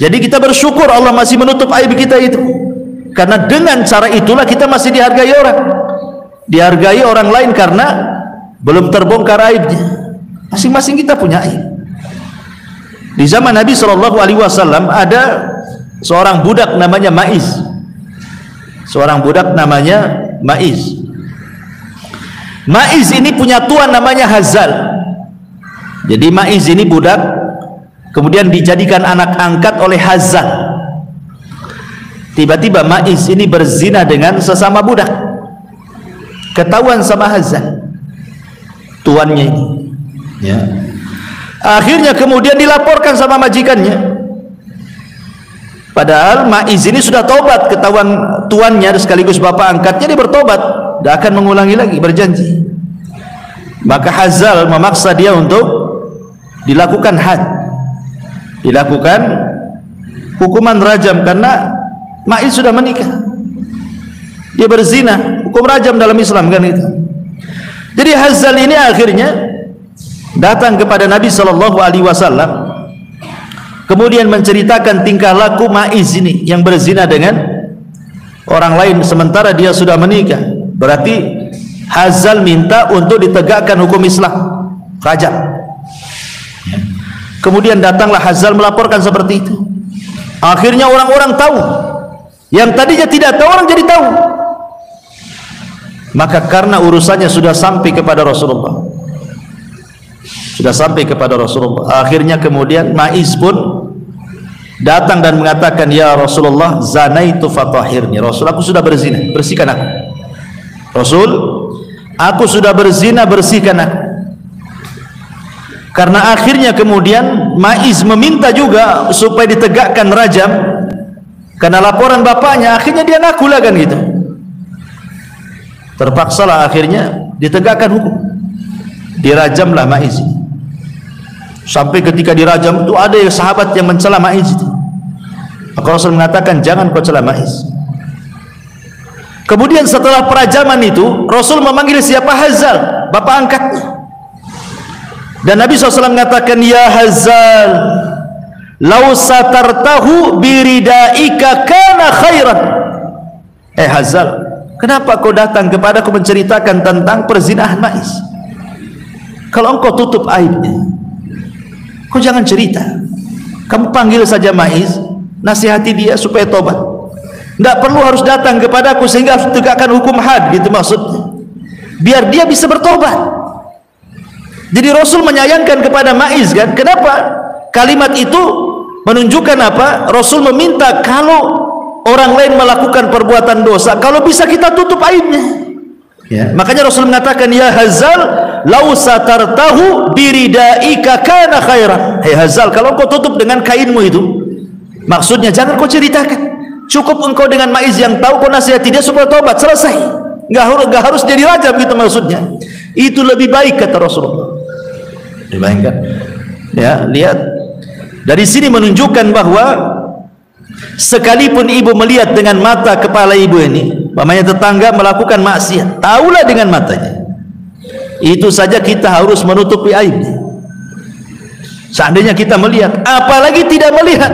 Jadi kita bersyukur Allah masih menutup aib kita itu, karena dengan cara itulah kita masih dihargai orang lain karena belum terbongkar aibnya. Masing-masing kita punya aib. Di zaman Nabi SAW ada seorang budak namanya Ma'iz. Ma'iz ini punya tuan namanya Hazal. Jadi Ma'iz ini budak, kemudian dijadikan anak angkat oleh Hazal. Tiba-tiba Ma'iz ini berzina dengan sesama budak. Ketahuan sama Hazal, tuannya ini. Ya. Akhirnya kemudian dilaporkan sama majikannya. Padahal Ma'iz ini sudah tobat, ketahuan tuannya sekaligus bapak angkatnya, dia bertobat, tidak akan mengulangi lagi, berjanji. Maka Hazal memaksa dia untuk dilakukan had, dilakukan hukuman rajam karena Ma'iz sudah menikah, dia berzina, hukum rajam dalam Islam kan itu. Jadi Hazal ini akhirnya datang kepada Nabi SAW, kemudian menceritakan tingkah laku Ma'iz ini yang berzina dengan orang lain sementara dia sudah menikah. Berarti Hazal minta untuk ditegakkan hukum Islam, rajam. Kemudian datanglah Hazal melaporkan seperti itu. Akhirnya orang-orang tahu, yang tadinya tidak tahu orang jadi tahu. Maka karena urusannya sudah sampai kepada Rasulullah, akhirnya kemudian Ma'iz pun datang dan mengatakan, ya Rasulullah, zanaitu fatahhirni. Rasul, aku sudah berzina, bersihkan aku. Rasul, aku sudah berzina, bersihkan aku. Karena akhirnya kemudian Ma'iz meminta juga supaya ditegakkan rajam karena laporan bapaknya, akhirnya dia ngaku lah kan gitu. Terpaksalah akhirnya ditegakkan hukum, dirajamlah Ma'iz. Sampai ketika dirajam itu ada sahabat yang mencela Ma'iz itu. Maka Rasul mengatakan, jangan kau cela Ma'iz. Kemudian setelah perajaman itu Rasul memanggil siapa? Hazal, bapak angkatnya. Dan Nabi SAW mengatakan, ya Hazal, lau satartahu biridaika kana khairan. Hazal, kenapa kau datang kepadaku menceritakan tentang perzinahan Ma'iz? Kalau engkau tutup aibnya, kau jangan cerita. Kamu panggil saja Ma'iz, nasihati dia supaya tobat. Tidak perlu harus datang kepadaku sehingga harus tegakkan hukum had, gitu maksudnya. Biar dia bisa bertobat. Jadi Rasul menyayangkan kepada Ma'iz kan. Kenapa? Kalimat itu menunjukkan apa? Rasul meminta kalau orang lain melakukan perbuatan dosa, kalau bisa kita tutup aibnya. Ya. Makanya Rasul mengatakan, ya Hazal, lau satartahu biridaika kana khairan. Hai Hazal, kalau kau tutup dengan kainmu itu, maksudnya jangan kau ceritakan. Cukup engkau dengan Ma'iz yang tahu, kau nasihati dia supaya tobat, selesai. Enggak harus jadi rajam gitu maksudnya. Itu lebih baik kata Rasulullah. Dibayangkan. Ya, lihat. Dari sini menunjukkan bahwa sekalipun ibu melihat dengan mata kepala ibu ini, umpamanya tetangga melakukan maksiat, tahulah dengan matanya. Itu saja kita harus menutupi aibnya. Seandainya kita melihat, apalagi tidak melihat,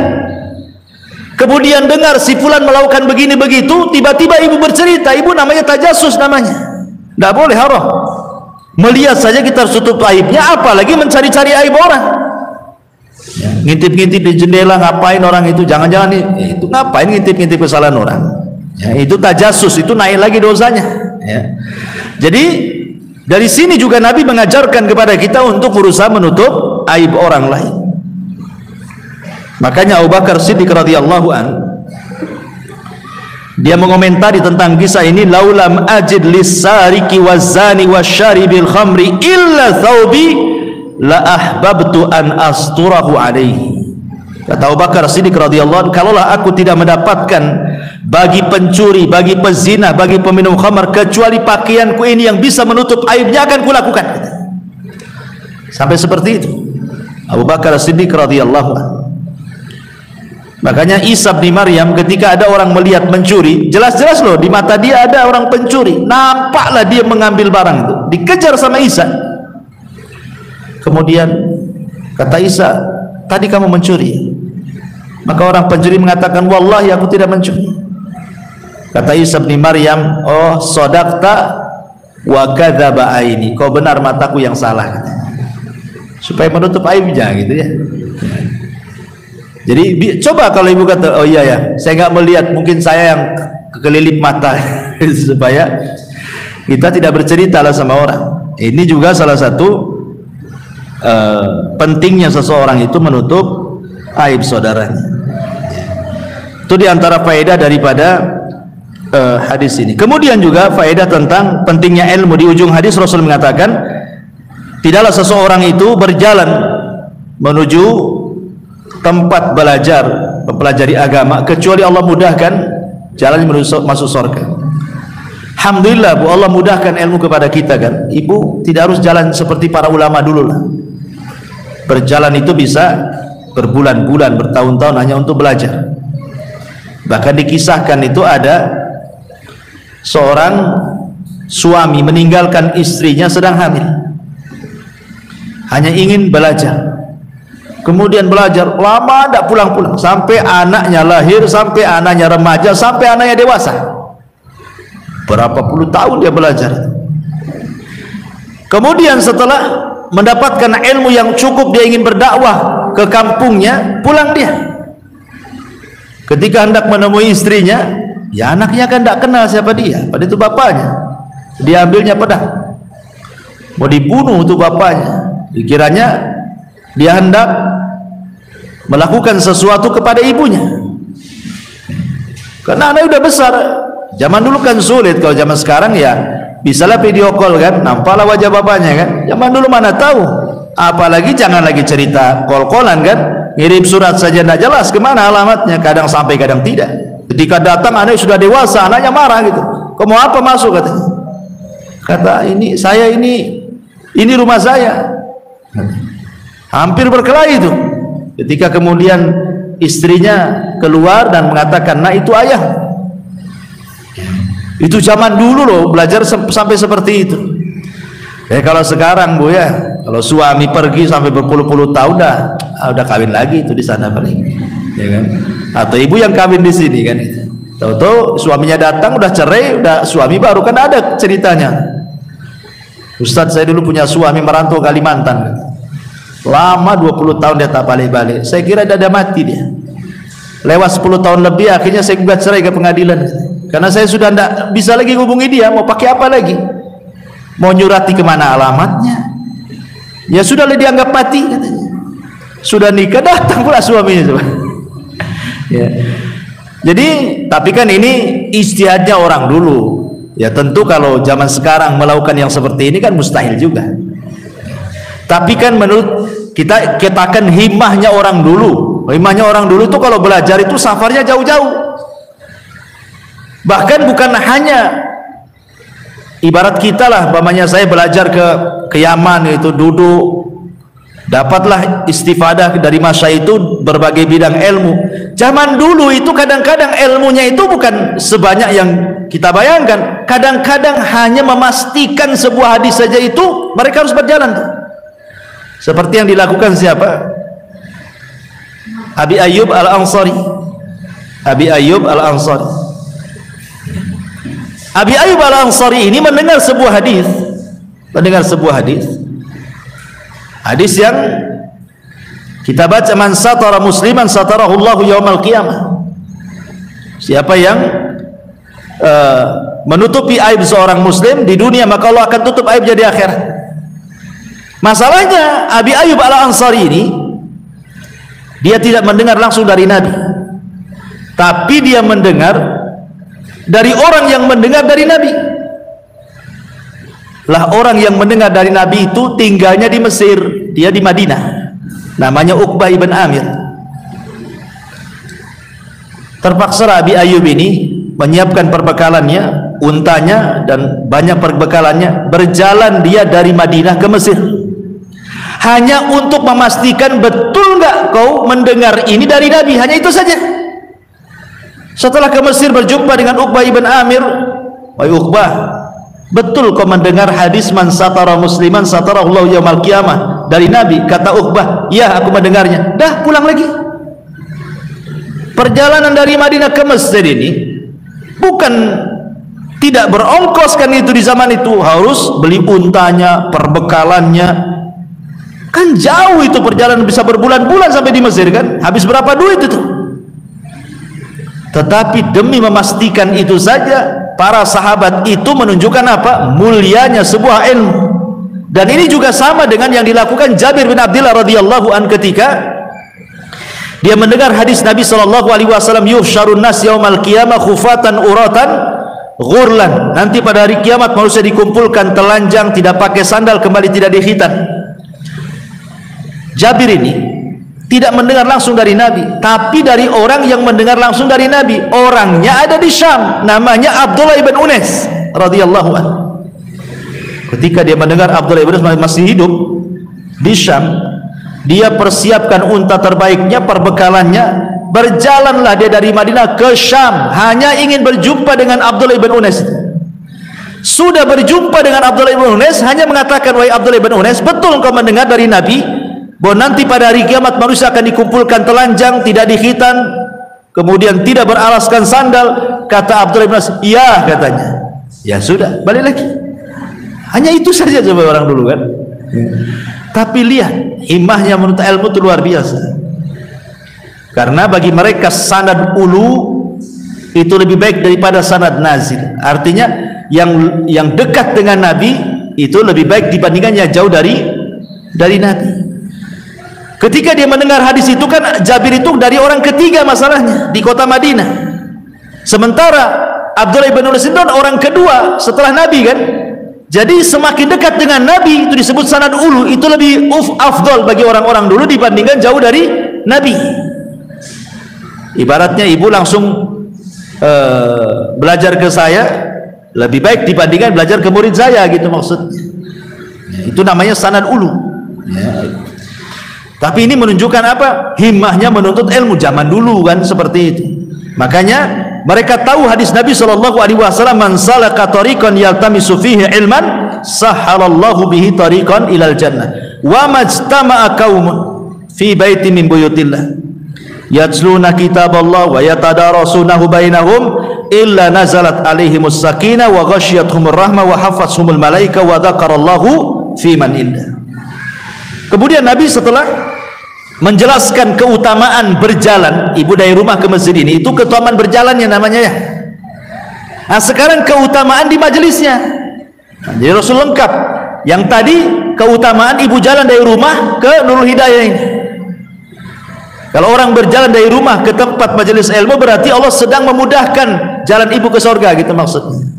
kemudian dengar si fulan melakukan begini begitu, tiba-tiba ibu bercerita, ibu namanya tajasus namanya. Tidak boleh, haram. Melihat saja kita harus tutup aibnya, apalagi mencari-cari aib orang. Ya, ngintip-ngintip di jendela, ngapain orang itu? Jangan-jangan itu ngapain ngintip-ngintip kesalahan orang? Ya, itu tajasus, itu naik lagi dosanya. Ya. Jadi dari sini juga Nabi mengajarkan kepada kita untuk berusaha menutup aib orang lain. Makanya Abu Bakar Siddiq radhiyallahu an, dia mengomentari tentang kisah ini, laulam ajid lisariki wazani wasyaribil khamri illa thawbi la ahbabtu an asturahu alaihi. Kata Abu Bakar Siddiq radhiyallahu an, kalaulah aku tidak mendapatkan bagi pencuri, bagi pezina, bagi peminum khamar kecuali pakaianku ini yang bisa menutup aibnya, akan kulakukan. Sampai seperti itu Abu Bakar Siddiq radhiyallahu an. Makanya Isa bin Maryam ketika ada orang melihat mencuri, jelas-jelas loh di mata dia ada orang pencuri, nampaklah dia mengambil barang itu, dikejar sama Isa. Kemudian Kata Isa, tadi kamu mencuri. Maka orang pencuri mengatakan, wallahi aku tidak mencuri. Kata Isa bin Maryam, oh sodaqta wa kadzaba aini, kau benar, mataku yang salah. Supaya menutup aibnya gitu ya. Jadi coba kalau ibu kata, oh iya ya, saya nggak melihat, mungkin saya yang kelilip mata. Supaya kita tidak bercerita lah sama orang. Ini juga salah satu pentingnya seseorang itu menutup aib saudaranya. Itu diantara faedah daripada hadis ini. Kemudian juga faedah tentang pentingnya ilmu. Di ujung hadis Rasul mengatakan, tidaklah seseorang itu berjalan menuju tempat belajar, mempelajari agama, kecuali Allah mudahkan jalan menuju masuk surga. Alhamdulillah Bu, Allah mudahkan ilmu kepada kita kan. Ibu tidak harus jalan seperti para ulama dulu lah. Berjalan itu bisa berbulan-bulan, bertahun-tahun hanya untuk belajar. Bahkan dikisahkan itu ada seorang suami meninggalkan istrinya sedang hamil, hanya ingin belajar. Kemudian belajar lama tidak pulang-pulang, sampai anaknya lahir, sampai anaknya remaja, sampai anaknya dewasa. Berapa puluh tahun dia belajar. Kemudian setelah mendapatkan ilmu yang cukup, dia ingin berdakwah ke kampungnya, pulang dia. Ketika hendak menemui istrinya, ya anaknya kan tidak kenal siapa dia, padahal itu bapaknya. Dia ambilnya pedang, mau dibunuh itu bapaknya. Dikiranya dia hendak melakukan sesuatu kepada ibunya, karena anaknya udah besar. Zaman dulu kan sulit, kalau zaman sekarang ya bisalah video call kan, nampaklah wajah bapaknya kan. Zaman dulu mana tahu, apalagi jangan lagi cerita call-callan kan, ngirim surat saja tidak jelas kemana alamatnya, kadang sampai kadang tidak. Ketika datang anaknya sudah dewasa, anaknya marah gitu, kamu apa masuk katanya. Kata ini saya, ini rumah saya. Hampir berkelahi itu. Ketika kemudian istrinya keluar dan mengatakan, nah itu ayah. Itu zaman dulu loh, belajar sampai seperti itu. Kalau sekarang Bu ya, kalau suami pergi sampai berpuluh-puluh tahun udah kawin lagi itu di sana paling, ya kan? Atau ibu yang kawin di sini kan? Tahu-tahu suaminya datang udah cerai, udah suami baru, kan ada ceritanya. Ustadz, saya dulu punya suami merantau Kalimantan, lama 20 tahun dia tak balik-balik. Saya kira dia mati dia. Lewat 10 tahun lebih, akhirnya saya gugat cerai ke pengadilan. Karena saya sudah tidak bisa lagi hubungi dia, mau pakai apa lagi? Mau nyurati kemana alamatnya? Ya sudah dianggap mati katanya. Sudah nikah, datang pula suaminya coba. Ya. Jadi, tapi kan ini ijtihadnya orang dulu. Ya tentu kalau zaman sekarang melakukan yang seperti ini kan mustahil juga. Tapi kan menurut kita akan himmahnya orang dulu. Himmahnya orang dulu itu kalau belajar itu safarnya jauh-jauh. Bahkan bukan hanya ibarat kita lah, umpamanya saya belajar ke Yaman, itu duduk, dapatlah istifadah dari masa itu berbagai bidang ilmu. Zaman dulu itu kadang-kadang ilmunya itu bukan sebanyak yang kita bayangkan. Kadang-kadang hanya memastikan sebuah hadis saja itu mereka harus berjalan tuh. Seperti yang dilakukan siapa? Abi Ayyub Al-Ansari. Abi Ayyub Al-Ansari. Abi Ayyub Al-Ansari ini mendengar sebuah hadis, hadis yang kita baca, man satara musliman satarahu Allahu yaumal qiyamah. Siapa yang menutupi aib seorang muslim di dunia, maka Allah akan tutup aibnya di akhirat. Masalahnya Abi Ayyub Al-Ansari ini, dia tidak mendengar langsung dari Nabi, tapi dia mendengar dari orang yang mendengar dari Nabi. Lah orang yang mendengar dari Nabi itu tinggalnya di Mesir, dia di Madinah, namanya Uqbah ibn Amir. Terpaksa Abi Ayyub ini menyiapkan perbekalannya, untanya dan banyak perbekalannya, berjalan dia dari Madinah ke Mesir, hanya untuk memastikan betul nggak kau mendengar ini dari Nabi. Hanya itu saja. Setelah ke Mesir berjumpa dengan Uqbah ibn Amir, wahai Uqbah, betul kau mendengar hadis man satara musliman satarahullahu yaumal qiyamah? dari Nabi. Kata Uqbah, ya aku mendengarnya. Dah pulang lagi. Perjalanan dari Madinah ke masjid ini bukan tidak berongkos kan, itu di zaman itu harus beli untanya, perbekalannya, kan jauh itu perjalanan, bisa berbulan-bulan sampai di Mesir kan, habis berapa duit itu. Tetapi demi memastikan itu saja, para sahabat itu menunjukkan apa? Mulianya sebuah ilmu. Dan ini juga sama dengan yang dilakukan Jabir bin Abdullah radhiyallahu an ketika dia mendengar hadis Nabi sallallahu alaihi wasallam, yuhsyarun nas yaumal qiyamah khufatan uratan ghurlan. Nanti pada hari kiamat manusia dikumpulkan telanjang, tidak pakai sandal, kembali tidak dikhitan. Jabir ini tidak mendengar langsung dari Nabi, tapi dari orang yang mendengar langsung dari Nabi. Orangnya ada di Syam, namanya Abdullah ibn Unais radhiyallahu anhu. Ketika dia mendengar Abdullah ibn Unais masih hidup di Syam, dia persiapkan unta terbaiknya, perbekalannya, berjalanlah dia dari Madinah ke Syam, hanya ingin berjumpa dengan Abdullah ibn Unais. Sudah berjumpa dengan Abdullah ibn Unais, hanya mengatakan, wahai Abdullah ibn Unais, betul kau mendengar dari Nabi bahwa nanti pada hari kiamat manusia akan dikumpulkan telanjang, tidak dikhitan, kemudian tidak beralaskan sandal? Kata Abdullah bin Unais, iya katanya. Ya sudah, balik lagi. Hanya itu saja coba orang dulu kan. Tapi lihat himmahnya menuntut ilmu itu luar biasa. Karena bagi mereka sanad ulu itu lebih baik daripada sanad nazil. Artinya yang dekat dengan Nabi itu lebih baik dibandingkan yang jauh dari Nabi. Ketika dia mendengar hadis itu kan, Jabir itu dari orang ketiga masalahnya di kota Madinah. Sementara Abdullah bin Unais itu orang kedua setelah Nabi kan. Jadi semakin dekat dengan Nabi itu disebut sanad ulu, itu lebih afdol bagi orang-orang dulu dibandingkan jauh dari Nabi. Ibaratnya ibu langsung belajar ke saya lebih baik dibandingkan belajar ke murid saya gitu maksudnya. Itu namanya sanad ulu. Ya. Tapi ini menunjukkan apa? Himmahnya menuntut ilmu zaman dulu kan seperti itu. Makanya mereka tahu hadis Nabi sallallahu alaihi wasallam, man salaka tariqan yaltamisu fihi ilman sahhalallahu bihi tariqan ilal jannah. Wa majtama'a qaumun fi baitin min buyutillah yatluna kitaballah wa yatadarasunahu bainahum illa nazalat alaihimus sakinah wa ghasyiyatuhumur rahmah wa hafathumul malaika wa dzakarallahu fi man indah. Kemudian Nabi setelah menjelaskan keutamaan berjalan, ibu dari rumah ke masjid ini, itu keutamaan berjalannya namanya ya. Nah sekarang keutamaan di majelisnya. Nah, jadi Rasul lengkap. Yang tadi keutamaan ibu jalan dari rumah ke Nurul Hidayah ini. Kalau orang berjalan dari rumah ke tempat majelis ilmu, berarti Allah sedang memudahkan jalan ibu ke surga gitu maksudnya.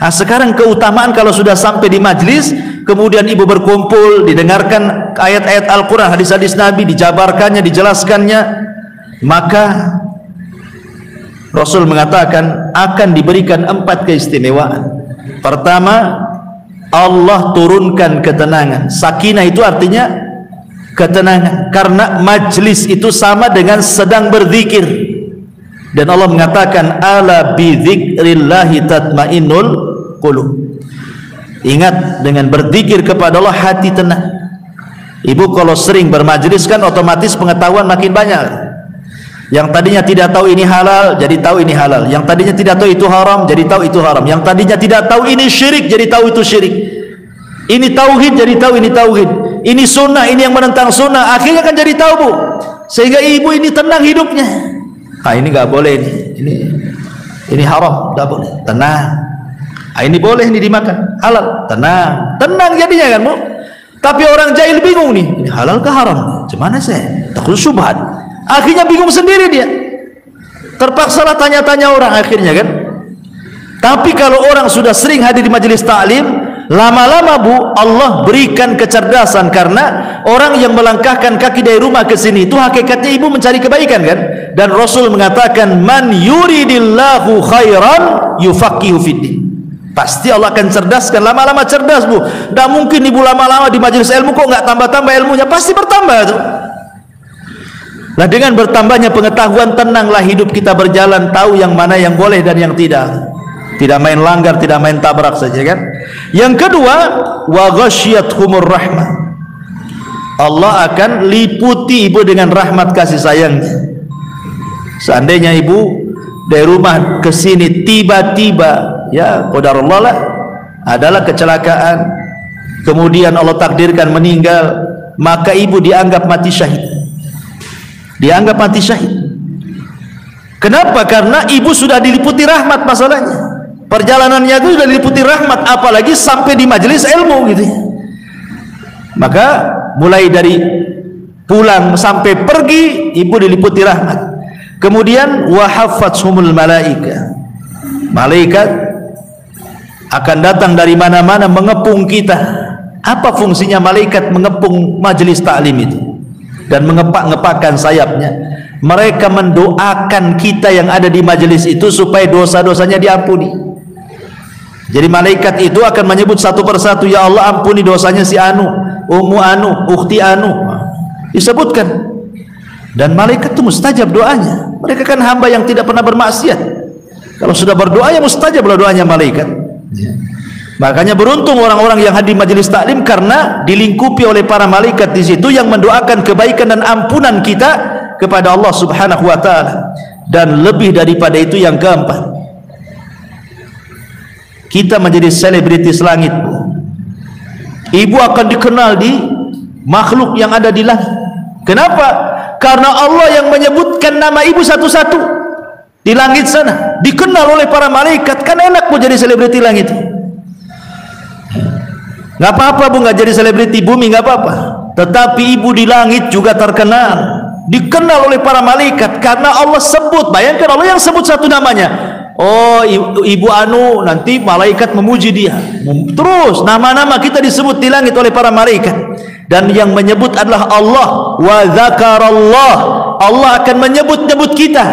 Nah sekarang keutamaan kalau sudah sampai di majelis, kemudian ibu berkumpul, didengarkan ayat-ayat Al-Quran, hadis-hadis Nabi, dijabarkannya, dijelaskannya, maka Rasul mengatakan akan diberikan 4 keistimewaan. Pertama, Allah turunkan ketenangan. Sakinah itu artinya ketenangan, karena majlis itu sama dengan sedang berzikir. Dan Allah mengatakan, ala bi dzikrillahi tatmainnul qulub. Ingat, dengan berzikir kepada Allah hati tenang. Ibu kalau sering bermajlis kan otomatis pengetahuan makin banyak. Yang tadinya tidak tahu ini halal jadi tahu ini halal. Yang tadinya tidak tahu itu haram jadi tahu itu haram. Yang tadinya tidak tahu ini syirik jadi tahu itu syirik. Ini tauhid jadi tahu ini tauhid. Ini sunnah, ini yang menentang sunnah. Akhirnya kan jadi tahu, Bu. Sehingga ibu ini tenang hidupnya. Ah ini nggak boleh ini haram, nggak boleh. Tenang. Ah ini boleh nih dimakan, halal. Tenang jadinya kan, Bu. Tapi orang jahil bingung nih, ini halal ke haram? Gimana saya? Takut syubhat. Akhirnya bingung sendiri dia. Terpaksalah tanya-tanya orang akhirnya kan. Tapi kalau orang sudah sering hadir di majelis taklim, lama-lama Bu, Allah berikan kecerdasan, karena orang yang melangkahkan kaki dari rumah ke sini itu hakikatnya ibu mencari kebaikan kan. Dan Rasul mengatakan, man yuridillahu khairan yufaqihu fiddin. Pasti Allah akan cerdaskan, lama-lama cerdas Bu. Tidak mungkin ibu lama-lama di majelis ilmu kok nggak tambah-tambah ilmunya, pasti bertambah tuh. Nah dengan bertambahnya pengetahuan, tenanglah hidup kita berjalan, tahu yang mana yang boleh dan yang tidak. Tidak main langgar, tidak main tabrak saja kan. Yang kedua, wa ghasyiyatuhumur rahmah. Allah akan liputi ibu dengan rahmat kasih sayangnya. Seandainya ibu dari rumah ke sini tiba-tiba, ya qadarullah lah, adalah kecelakaan, kemudian Allah takdirkan meninggal, maka ibu dianggap mati syahid. Dianggap mati syahid. Kenapa? Karena ibu sudah diliputi rahmat masalahnya. Perjalanannya itu sudah diliputi rahmat, apalagi sampai di majelis ilmu gitu ya. Maka mulai dari pulang sampai pergi ibu diliputi rahmat. Kemudian wa haffathumul malaika. Malaikat akan datang dari mana-mana mengepung kita. Apa fungsinya malaikat mengepung majelis taklim itu dan mengepak-ngepakkan sayapnya? Mereka mendoakan kita yang ada di majelis itu supaya dosa-dosanya diampuni. Jadi malaikat itu akan menyebut satu persatu, ya Allah ampuni dosanya si Anu, Ummu Anu, Ukhti Anu, disebutkan. Dan malaikat itu mustajab doanya. Mereka kan hamba yang tidak pernah bermaksiat. Kalau sudah berdoa ya mustajab lah doanya malaikat. Makanya beruntung orang-orang yang hadir majelis taklim karena dilingkupi oleh para malaikat di situ yang mendoakan kebaikan dan ampunan kita kepada Allah Subhanahu wa taala. Dan lebih daripada itu yang keempat, kita menjadi selebritis langit. Ibu akan dikenal di makhluk yang ada di langit. Kenapa? Karena Allah yang menyebutkan nama ibu satu-satu di langit sana, dikenal oleh para malaikat. Kan enak bu jadi selebriti langit. Nggak apa-apa bu nggak jadi selebriti bumi, nggak apa-apa. Tetapi ibu di langit juga terkenal, dikenal oleh para malaikat karena Allah sebut. Bayangkan Allah yang sebut satu namanya. Oh ibu Anu, nanti malaikat memuji dia. Terus nama-nama kita disebut di langit oleh para malaikat. Dan yang menyebut adalah Allah. Wa dzakarallah. Allah akan menyebut-nyebut kita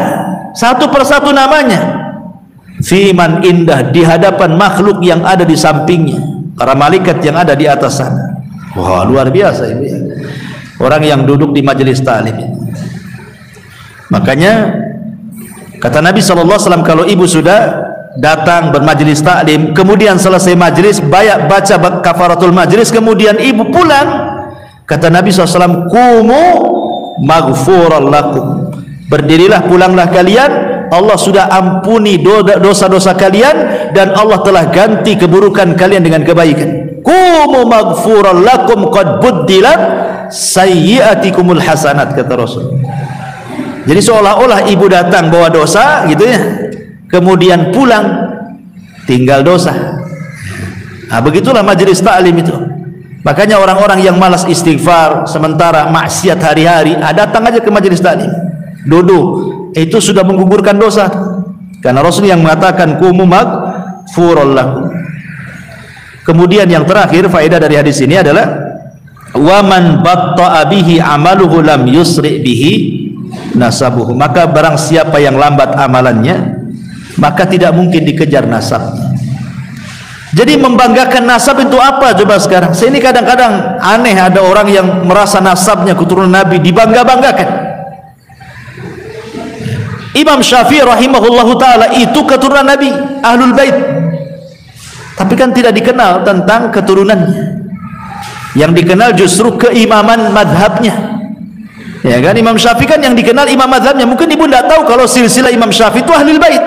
satu persatu namanya. Fiman indah, di hadapan makhluk yang ada di sampingnya, para malaikat yang ada di atas sana. Wah luar biasa ibu ya. Orang yang duduk di majelis taklim. Makanya kata Nabi SAW, kalau ibu sudah datang bermajelis taklim, kemudian selesai majelis baca kafaratul majelis, kemudian ibu pulang, kata Nabi SAW, kumu maghfuran lakum, berdirilah, pulanglah kalian, Allah sudah ampuni dosa-dosa kalian dan Allah telah ganti keburukan kalian dengan kebaikan. Kumu maghfuran lakum qad buddilat sayyiatikumul hasanat, kata Rasul. Jadi seolah-olah ibu datang bawa dosa gitu ya, kemudian pulang tinggal dosa. Nah, begitulah majelis taklim itu. Makanya orang-orang yang malas istighfar sementara maksiat hari-hari, datang aja ke majelis taklim, duduk, itu sudah menggugurkan dosa. Karena Rasul yang mengatakan kumu maghfuran lakum. Kemudian yang terakhir faedah dari hadis ini adalah wa man batta'a bihi amaluhu lam yusri bihi nasabuhu. Maka barang siapa yang lambat amalannya, maka tidak mungkin dikejar nasabnya. Jadi membanggakan nasab itu apa coba sekarang? Saya ini kadang-kadang aneh, ada orang yang merasa nasabnya keturunan Nabi dibangga-banggakan. Imam Syafi'i rahimahullahu ta'ala itu keturunan Nabi, Ahlul Bait, tapi kan tidak dikenal tentang keturunannya. Yang dikenal justru keimaman madhabnya. Ya kan, Imam Syafi'i kan yang dikenal imam madhabnya. Mungkin ibu tidak tahu kalau silsilah Imam Syafi'i itu Ahlul Bait,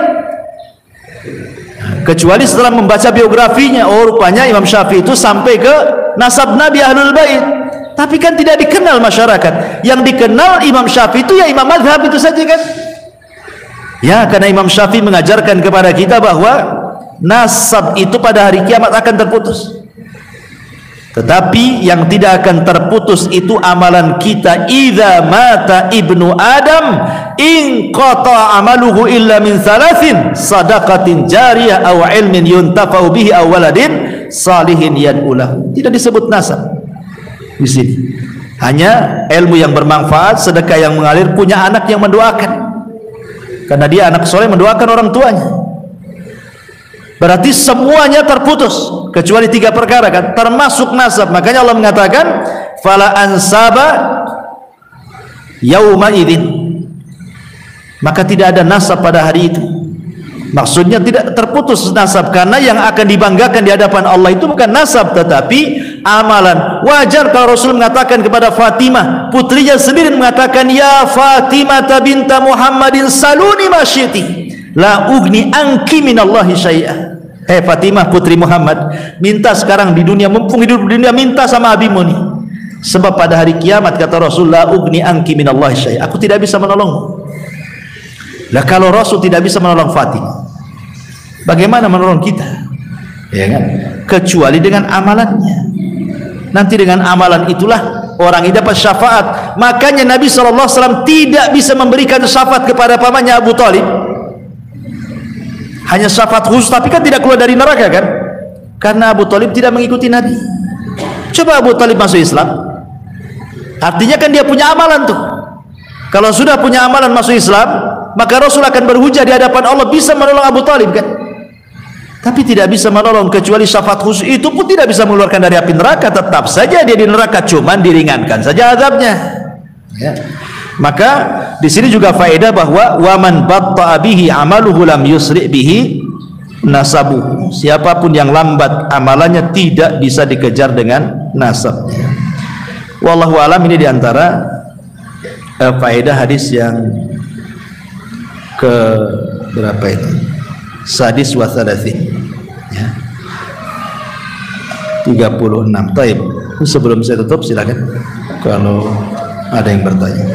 kecuali setelah membaca biografinya. Oh rupanya Imam Syafi'i itu sampai ke nasab Nabi Ahlul Bait, tapi kan tidak dikenal masyarakat. Yang dikenal Imam Syafi'i itu ya imam madhab itu saja kan. Ya, karena Imam Syafi'i mengajarkan kepada kita bahwa nasab itu pada hari kiamat akan terputus. Tetapi yang tidak akan terputus itu amalan kita. Idza mata ibnu Adam in qata amaluhu illa min thalathin, sadaqatin jariyah aw ilmin yuntafa'u bihi aw waladin salihin yad'ulahu. Tidak disebut nasab di sini. Hanya ilmu yang bermanfaat, sedekah yang mengalir, punya anak yang mendoakan. Karena dia anak soleh mendoakan orang tuanya. Berarti semuanya terputus kecuali 3 perkara kan, termasuk nasab. Makanya Allah mengatakan fala ansaba yauma idzin, maka tidak ada nasab pada hari itu. Maksudnya tidak terputus nasab, karena yang akan dibanggakan di hadapan Allah itu bukan nasab tetapi amalan. Wajar kalau Rasul mengatakan kepada Fatimah, putrinya sendiri mengatakan, ya Fatimah binta Muhammadin saluni masyiti la ugni anki minallahi syai'ah. Hei Fatimah putri Muhammad, minta sekarang di dunia, mumpung hidup di dunia, minta sama abimu nih, sebab pada hari kiamat kata Rasul, la ugni anki minallahi syai'ah, aku tidak bisa menolongmu. Lah kalau Rasul tidak bisa menolong Fatimah, bagaimana menolong kita? Ya kan? Kecuali dengan amalannya. Nanti dengan amalan itulah orang ini dapat syafaat. Makanya Nabi SAW tidak bisa memberikan syafaat kepada pamannya Abu Talib. Hanya syafaat khusus, tapi kan tidak keluar dari neraka kan? Karena Abu Talib tidak mengikuti Nabi. Coba Abu Talib masuk Islam, artinya kan dia punya amalan tuh. Kalau sudah punya amalan masuk Islam, maka Rasul akan berhujah di hadapan Allah, bisa menolong Abu Talib kan? Tapi tidak bisa menolong, kecuali syafaat khusus itu pun tidak bisa mengeluarkan dari api neraka. Tetap saja dia di neraka, cuman diringankan saja azabnya. Ya. Maka di sini juga faedah bahwa waman batta'a bihi amaluhu lam yusri' bihi nasabuhu. Siapapun yang lambat amalannya tidak bisa dikejar dengan nasabnya. Wallahu alam. Ini diantara faedah hadis yang ke berapa itu? Sadis wa thalathin, ya. 36. Taib. Sebelum saya tutup, silakan kalau ada yang bertanya.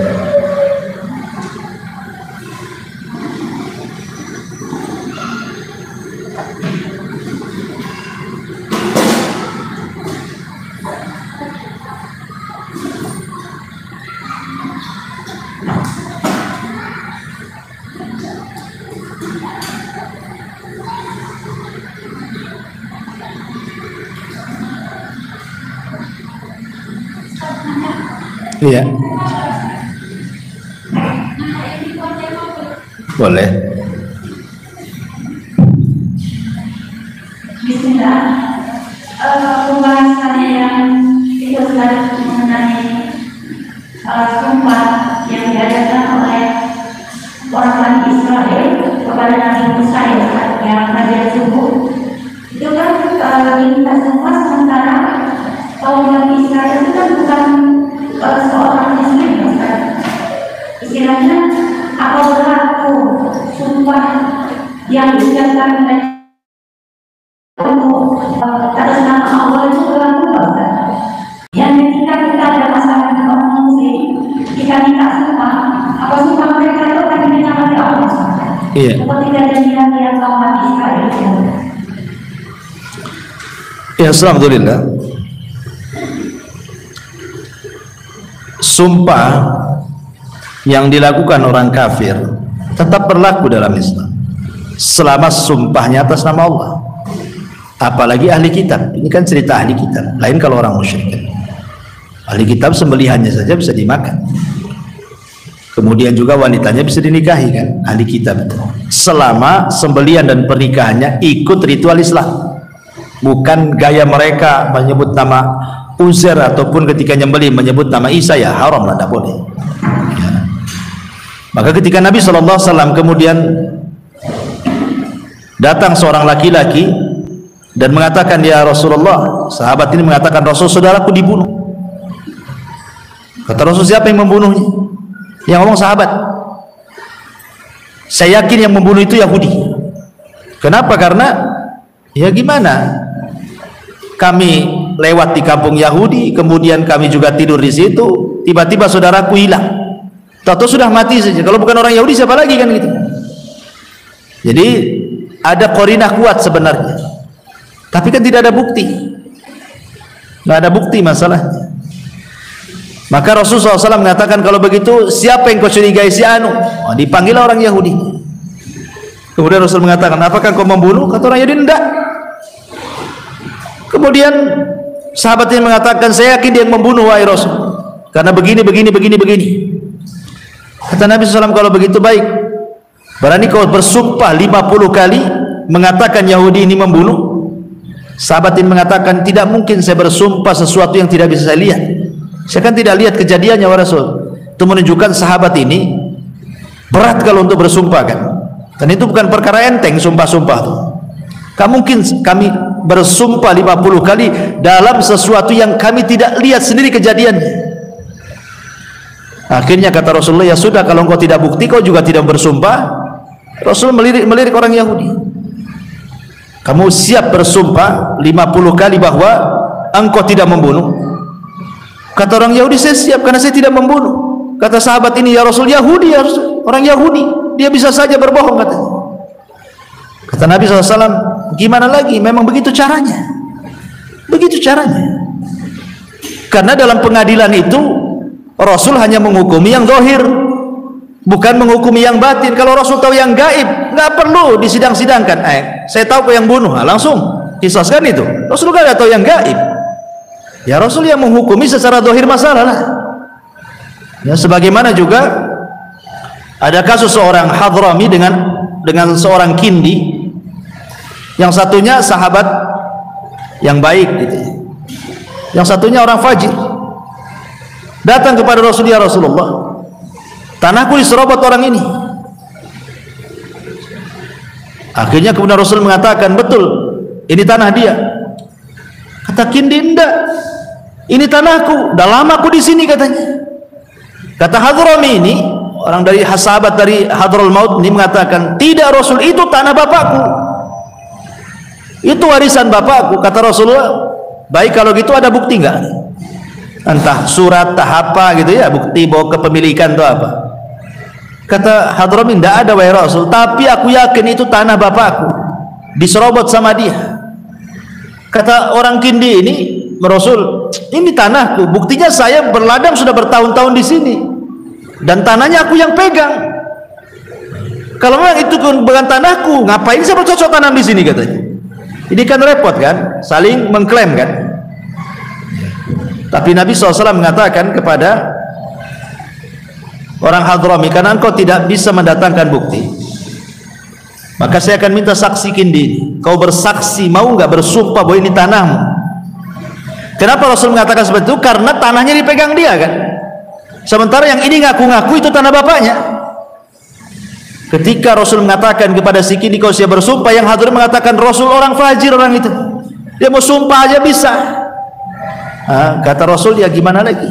Iya. Boleh. Bismillah. Pembahasan yang itu adalah mengenai sumpah yang diadakan oleh orang Bani Israel kepada Nabi Musa yang Raja Subuh. Itu kan diminta sumpah, sementara kaum Bani Israel itu kan bukan seorang muslim, istilahnya apa berlaku sumpah yang diucapkan atas nama Allah itu berlaku, yang ketika kita ada masalah dengan orang muslim, kita minta sumpah, apa sumpah mereka itu akan diminta oleh Allah. Iya. Seperti kejadian yang kaum Bani Israel. Ya, alhamdulillah. Sumpah yang dilakukan orang kafir tetap berlaku dalam Islam selama sumpahnya atas nama Allah. Apalagi ahli kitab, ini kan cerita ahli kitab, lain kalau orang musyrik. Ahli kitab sembelihannya saja bisa dimakan, kemudian juga wanitanya bisa dinikahi kan, ahli kitab itu, selama sembelihan dan pernikahannya ikut ritual Islam, bukan gaya mereka menyebut nama Uzair ataupun ketika nyembelih menyebut nama Isa, ya haram lah, tidak boleh. Ya. Maka ketika Nabi SAW kemudian datang seorang laki-laki dan mengatakan, ya Rasulullah, sahabat ini mengatakan, Rasul, saudaraku dibunuh. Kata Rasul, siapa yang membunuhnya? Yang ngomong sahabat. Saya yakin yang membunuh itu Yahudi. Kenapa? Karena ya gimana, kami lewat di kampung Yahudi, kemudian kami juga tidur di situ, tiba-tiba saudaraku hilang, tahu sudah mati saja. Kalau bukan orang Yahudi siapa lagi kan gitu. Jadi ada qarinah kuat sebenarnya, tapi kan tidak ada bukti, nggak ada bukti masalahnya. Maka Rasulullah SAW mengatakan, kalau begitu siapa yang kau curigai si Anu? Oh, dipanggil orang Yahudi. Kemudian Rasul mengatakan, apakah kau membunuh? Kata orang Yahudi, enggak. Kemudian sahabat ini mengatakan, saya yakin dia yang membunuh wahai Rasul, karena begini. Kata Nabi SAW, kalau begitu baik, berani kau bersumpah 50 kali mengatakan Yahudi ini membunuh. Sahabat ini mengatakan, tidak mungkin saya bersumpah sesuatu yang tidak bisa saya lihat. Saya kan tidak lihat kejadiannya wahai Rasul. Itu menunjukkan sahabat ini berat kalau untuk bersumpah kan. Dan itu bukan perkara enteng sumpah-sumpah tuh. Mungkin kami bersumpah 50 kali dalam sesuatu yang kami tidak lihat sendiri kejadiannya. Akhirnya kata Rasulullah, ya sudah, kalau engkau tidak bukti, kau juga tidak bersumpah. Rasul melirik orang Yahudi. Kamu siap bersumpah 50 kali bahwa engkau tidak membunuh? Kata orang Yahudi, saya siap karena saya tidak membunuh. Kata sahabat ini, ya Rasul, Yahudi, ya Rasul, orang Yahudi, dia bisa saja berbohong, katanya. Kata Nabi SAW, gimana lagi, memang begitu caranya. Begitu caranya. Karena dalam pengadilan itu Rasul hanya menghukumi yang zahir, bukan menghukumi yang batin. Kalau Rasul tahu yang gaib, nggak perlu disidang-sidangkan. Saya tahu yang bunuh, langsung kisaskan itu. Rasul nggak tahu yang gaib. Ya Rasul yang menghukumi secara zahir masalah lah. Ya, sebagaimana juga ada kasus seorang Hadrami dengan seorang Kindi, yang satunya sahabat yang baik gitu, yang satunya orang fajir. Datang kepada Rasul, ya Rasulullah, tanahku diserobot orang ini. Akhirnya kemudian Rasul mengatakan, betul, ini tanah dia. Kata Kindi, enggak, ini tanahku, udah lama aku di sini, katanya. Kata Hadrami ini, orang dari sahabat dari Hadraul Maut ini mengatakan, tidak Rasul, itu tanah bapakku, itu warisan bapakku. Kata Rasulullah, baik kalau gitu ada bukti enggak? Entah surat, entah apa gitu ya, bukti bahwa kepemilikan itu apa. Kata Hadrami, tidak ada wahai Rasul, tapi aku yakin itu tanah bapakku, diserobot sama dia. Kata orang Kindi ini, Rasul, ini tanahku, buktinya saya berladang sudah bertahun-tahun di sini, dan tanahnya aku yang pegang. Kalau memang itu bukan tanahku, ngapain saya bercocok tanam di sini, katanya. Ini kan repot kan, saling mengklaim kan. Tapi Nabi SAW mengatakan kepada orang Hadrami, karena engkau tidak bisa mendatangkan bukti, maka saya akan minta saksi Kindi. Kau bersaksi, mau nggak bersumpah bahwa ini tanahmu? Kenapa Rasul mengatakan seperti itu? Karena tanahnya dipegang dia kan. Sementara yang ini ngaku-ngaku itu tanah bapaknya. Ketika Rasul mengatakan kepada si Kindi, kau siap bersumpah, yang Hadrami mengatakan, Rasul orang fajir orang itu, dia mau sumpah aja bisa. Kata Rasul, ya gimana lagi,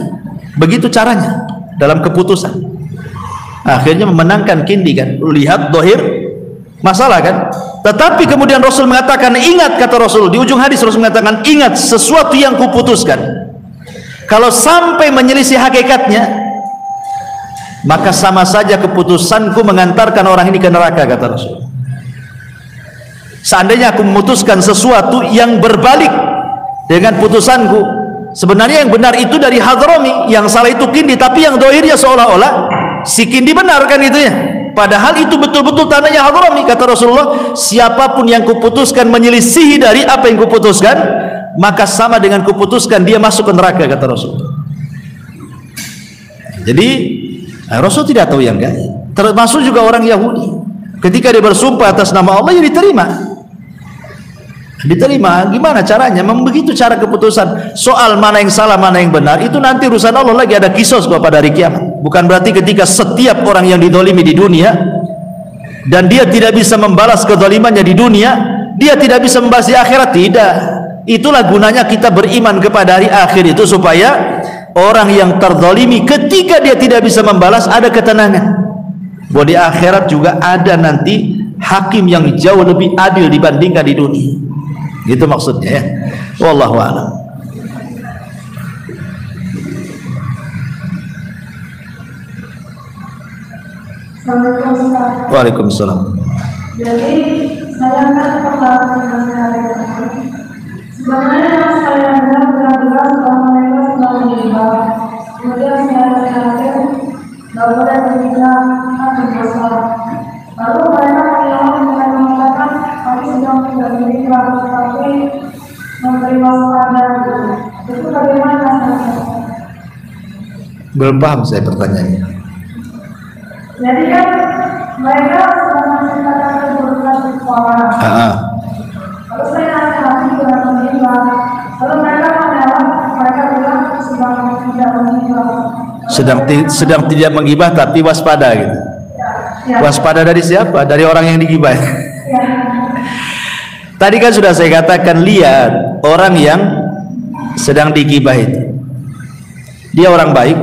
begitu caranya dalam keputusan. Akhirnya memenangkan Kindi kan, lihat dohir masalah kan. Tetapi kemudian Rasul mengatakan, ingat, kata Rasul di ujung hadis, Rasul mengatakan, ingat, sesuatu yang kuputuskan kalau sampai menyelisih hakikatnya, maka sama saja keputusanku mengantarkan orang ini ke neraka, kata Rasul. Seandainya aku memutuskan sesuatu yang berbalik dengan putusanku, sebenarnya yang benar itu dari Hadrami, yang salah itu Kindi, tapi yang dohirnya seolah-olah si Kindi benar kan itu ya, padahal itu betul-betul tanahnya Hadrami. Kata Rasulullah, siapapun yang kuputuskan menyelisihi dari apa yang kuputuskan, maka sama dengan kuputuskan dia masuk ke neraka, kata Rasulullah. Jadi Rasul tidak tahu yang gaib. Termasuk juga orang Yahudi, ketika dia bersumpah atas nama Allah, ya diterima. Gimana caranya? Memang begitu cara keputusan. Soal mana yang salah, mana yang benar, itu nanti urusan Allah lagi, ada kisos pada hari kiamat. Bukan berarti ketika setiap orang yang didolimi di dunia dan dia tidak bisa membalas kezalimannya di dunia, dia tidak bisa membalas di akhirat. Tidak. Itulah gunanya kita beriman kepada hari akhir itu, supaya orang yang terzalimi ketika dia tidak bisa membalas, ada ketenangan bahwa di akhirat juga ada nanti hakim yang jauh lebih adil dibandingkan di dunia. Gitu maksudnya ya. Wallahu a'lam. Waalaikumsalam. Jadi saya akan perhatikan sebenarnya saya benar-benar setelah mereka sudah meninggal, kemudian saya yakin bahwa mereka tidak akan dosa. Lalu mereka mengatakan kami sudah tidak meninggal, tapi memberi waspada. Itu bagaimana? Belum paham saya pertanyaannya. Jadi kan mereka sudah menciptakan keburukan di sekolah. Lalu saya hati sudah meninggal. Lalu mereka menjawab, mereka bilang sedang tidak meninggal. Sedang tidak menggibah tapi waspada gitu. Ya. Waspada dari siapa? Dari orang yang digibah. Tadi kan sudah saya katakan, lihat orang yang sedang digibah itu, dia orang baik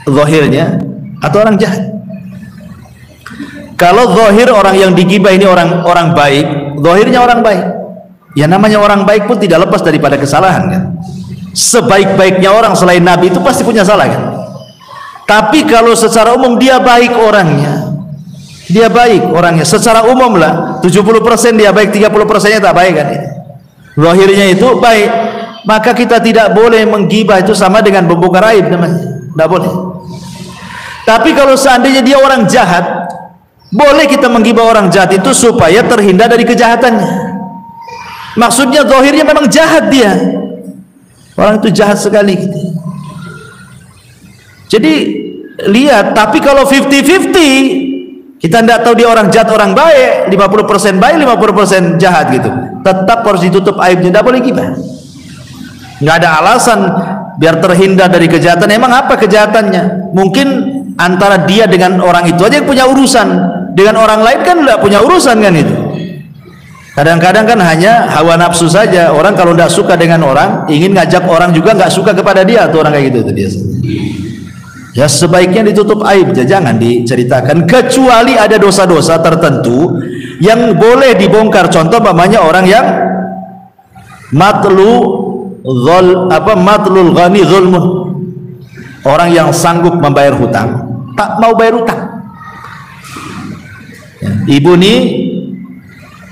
zahirnya atau orang jahat? Kalau zahir orang yang digibah ini orang baik, zahirnya orang baik, ya namanya orang baik pun tidak lepas daripada kesalahan kan. Sebaik-baiknya orang selain Nabi itu pasti punya salah kan. Tapi kalau secara umum dia baik orangnya, dia baik orangnya secara umum lah, 70% dia baik, 30% nya tak baik kan. Zahirnya itu baik, maka kita tidak boleh menggibah itu sama dengan membongkar aib namanya, tidak boleh. Tapi kalau seandainya dia orang jahat, boleh kita menggibah orang jahat itu supaya terhindar dari kejahatannya. Maksudnya zahirnya memang jahat dia, orang itu jahat sekali gitu. Jadi lihat, tapi kalau 50-50, kita tidak tahu dia orang jahat orang baik, 50% baik 50% jahat gitu, tetap harus ditutup aibnya, tidak boleh gibah. Nggak ada alasan biar terhindar dari kejahatan. Emang apa kejahatannya? Mungkin antara dia dengan orang itu aja yang punya urusan, dengan orang lain kan tidak punya urusan kan itu. Kadang-kadang kan hanya hawa nafsu saja. Orang kalau tidak suka dengan orang, ingin ngajak orang juga nggak suka kepada dia, atau orang kayak gitu itu biasa. Ya sebaiknya ditutup aib, jangan diceritakan, kecuali ada dosa-dosa tertentu yang boleh dibongkar. Contoh namanya orang yang matlul ghani zulmun, orang yang sanggup membayar hutang, tak mau bayar hutang. Ibu nih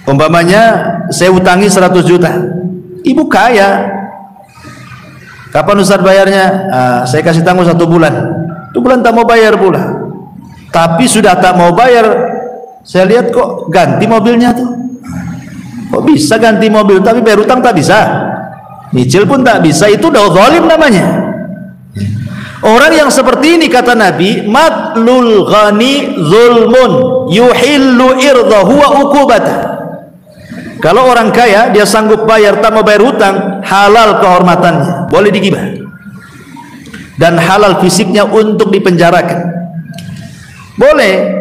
umpamanya saya utangi 100 juta, ibu kaya, kapan Ustaz bayarnya? Saya kasih tangguh 1 bulan. 1 bulan tak mau bayar pula, tapi sudah tak mau bayar, saya lihat kok ganti mobilnya tuh, kok bisa ganti mobil tapi bayar utang tak bisa, nyicil pun tak bisa, itu udah zalim namanya. Orang yang seperti ini kata Nabi, matlul ghani zulmun yuhillu irdahu wa uqubatah. Kalau orang kaya dia sanggup bayar, tak mau bayar hutang, halal kehormatannya, boleh digibah, dan halal fisiknya untuk dipenjarakan. Boleh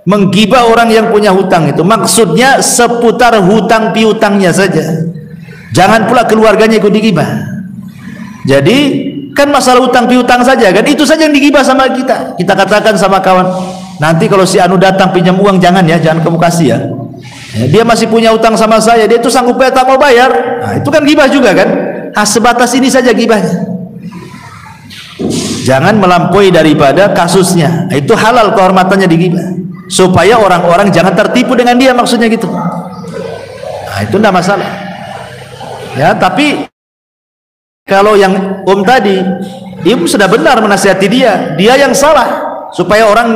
menggibah orang yang punya hutang itu, maksudnya seputar hutang piutangnya saja, jangan pula keluarganya ikut digibah. Jadi kan masalah hutang piutang saja kan, itu saja yang digibah sama kita. Kita katakan sama kawan, nanti kalau si Anu datang pinjam uang jangan ya, jangan kamu kasih ya, dia masih punya utang sama saya, dia itu sanggup bayar tak mau bayar. Nah, itu kan gibah juga kan. Sebatas ini saja gibahnya, jangan melampaui daripada kasusnya. Itu halal kehormatannya digibah, supaya orang-orang jangan tertipu dengan dia, maksudnya gitu. Nah, itu tidak masalah ya. Tapi kalau yang tadi, ibu sudah benar menasihati dia yang salah, supaya orang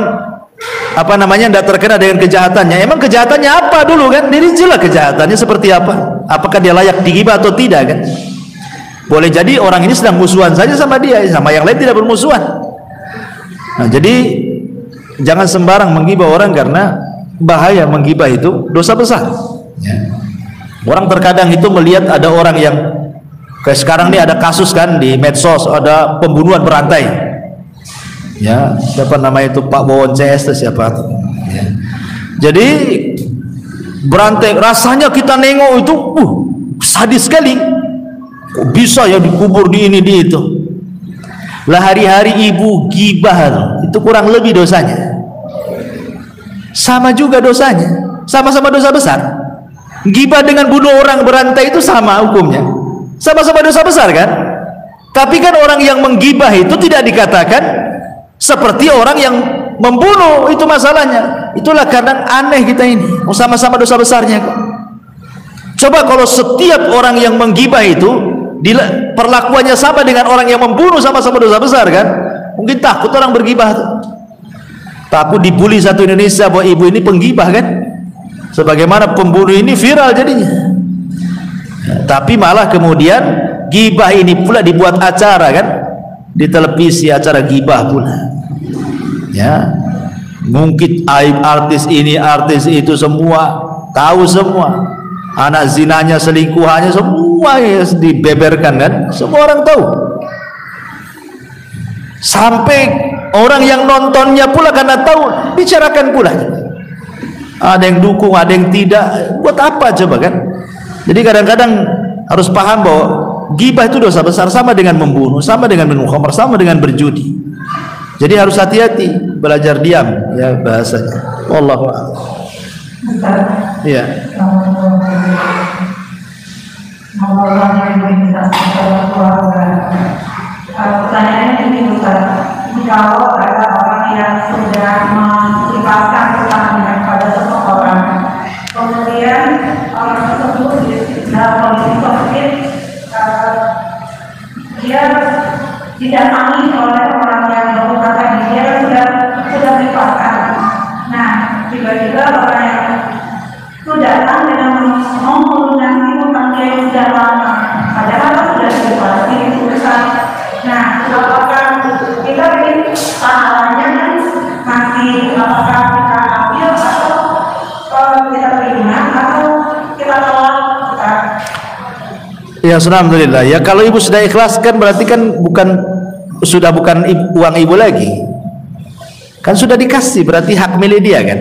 tidak terkena dengan kejahatannya. Emang kejahatannya apa dulu kan? Dirinci kejahatannya seperti apa, apakah dia layak digibah atau tidak kan. Boleh jadi orang ini sedang musuhan saja sama dia, sama yang lain tidak bermusuhan. Nah, jadi jangan sembarang menggibah orang, karena bahaya menggibah itu dosa besar ya. Orang terkadang itu melihat ada orang yang kayak sekarang ini ada kasus kan di medsos, ada pembunuhan berantai ya, siapa namanya itu, Pak Wawon CS itu siapa ya. Jadi berantai, rasanya kita nengok itu sadis sekali, kok bisa ya dikubur di ini di itu. Lah hari-hari ibu gibah itu kurang lebih dosanya sama juga dosanya, sama-sama dosa besar. Gibah dengan bunuh orang berantai itu sama hukumnya, sama-sama dosa besar kan. Tapi kan orang yang menggibah itu tidak dikatakan seperti orang yang membunuh, itu masalahnya. Itulah kadang aneh kita ini, sama-sama dosa besarnya kok. Coba kalau setiap orang yang menggibah itu perlakuannya sama dengan orang yang membunuh, sama-sama dosa besar kan, mungkin takut orang bergibah tuh. Takut dibully satu Indonesia bahwa ibu ini penggibah kan, sebagaimana pembunuh ini viral jadinya. Tapi malah kemudian gibah ini pula dibuat acara kan, di televisi, acara gibah pula ya, mungkin aib artis ini artis itu, semua tahu, semua anak zinanya, selingkuhannya, semua ya dibeberkan kan, semua orang tahu. Sampai Orang yang nontonnya pula karena tahu, bicarakan pula. Ada yang dukung, ada yang tidak. Buat apa coba kan? Jadi kadang-kadang harus paham bahwa ghibah itu dosa besar, sama dengan membunuh, sama dengan minum khamr, sama dengan berjudi. Jadi harus hati-hati, belajar diam ya bahasanya. Wallahu a'lam. Iya. Pertanyaannya ini Ustaz, kalau ada orang yang sudah mengikhlaskan utangnya pada seseorang, kemudian orang tersebut dalam kondisi sakit, dia didatangi oleh orang yang berutang tadi, dia sudah mengikhlaskan. Nah, tiba-tiba orang yang itu datang dengan mau melunasi utang dia yang sudah lama, padahal sudah diikhlaskan diputuskan. Nah, apakah kita ini pahalanya kan masih, apakah kita ambil atau kita terima atau kita tolak? Ya, alhamdulillah. Ya, kalau ibu sudah ikhlaskan berarti kan sudah bukan uang ibu lagi. Kan sudah dikasih, berarti hak milik dia kan.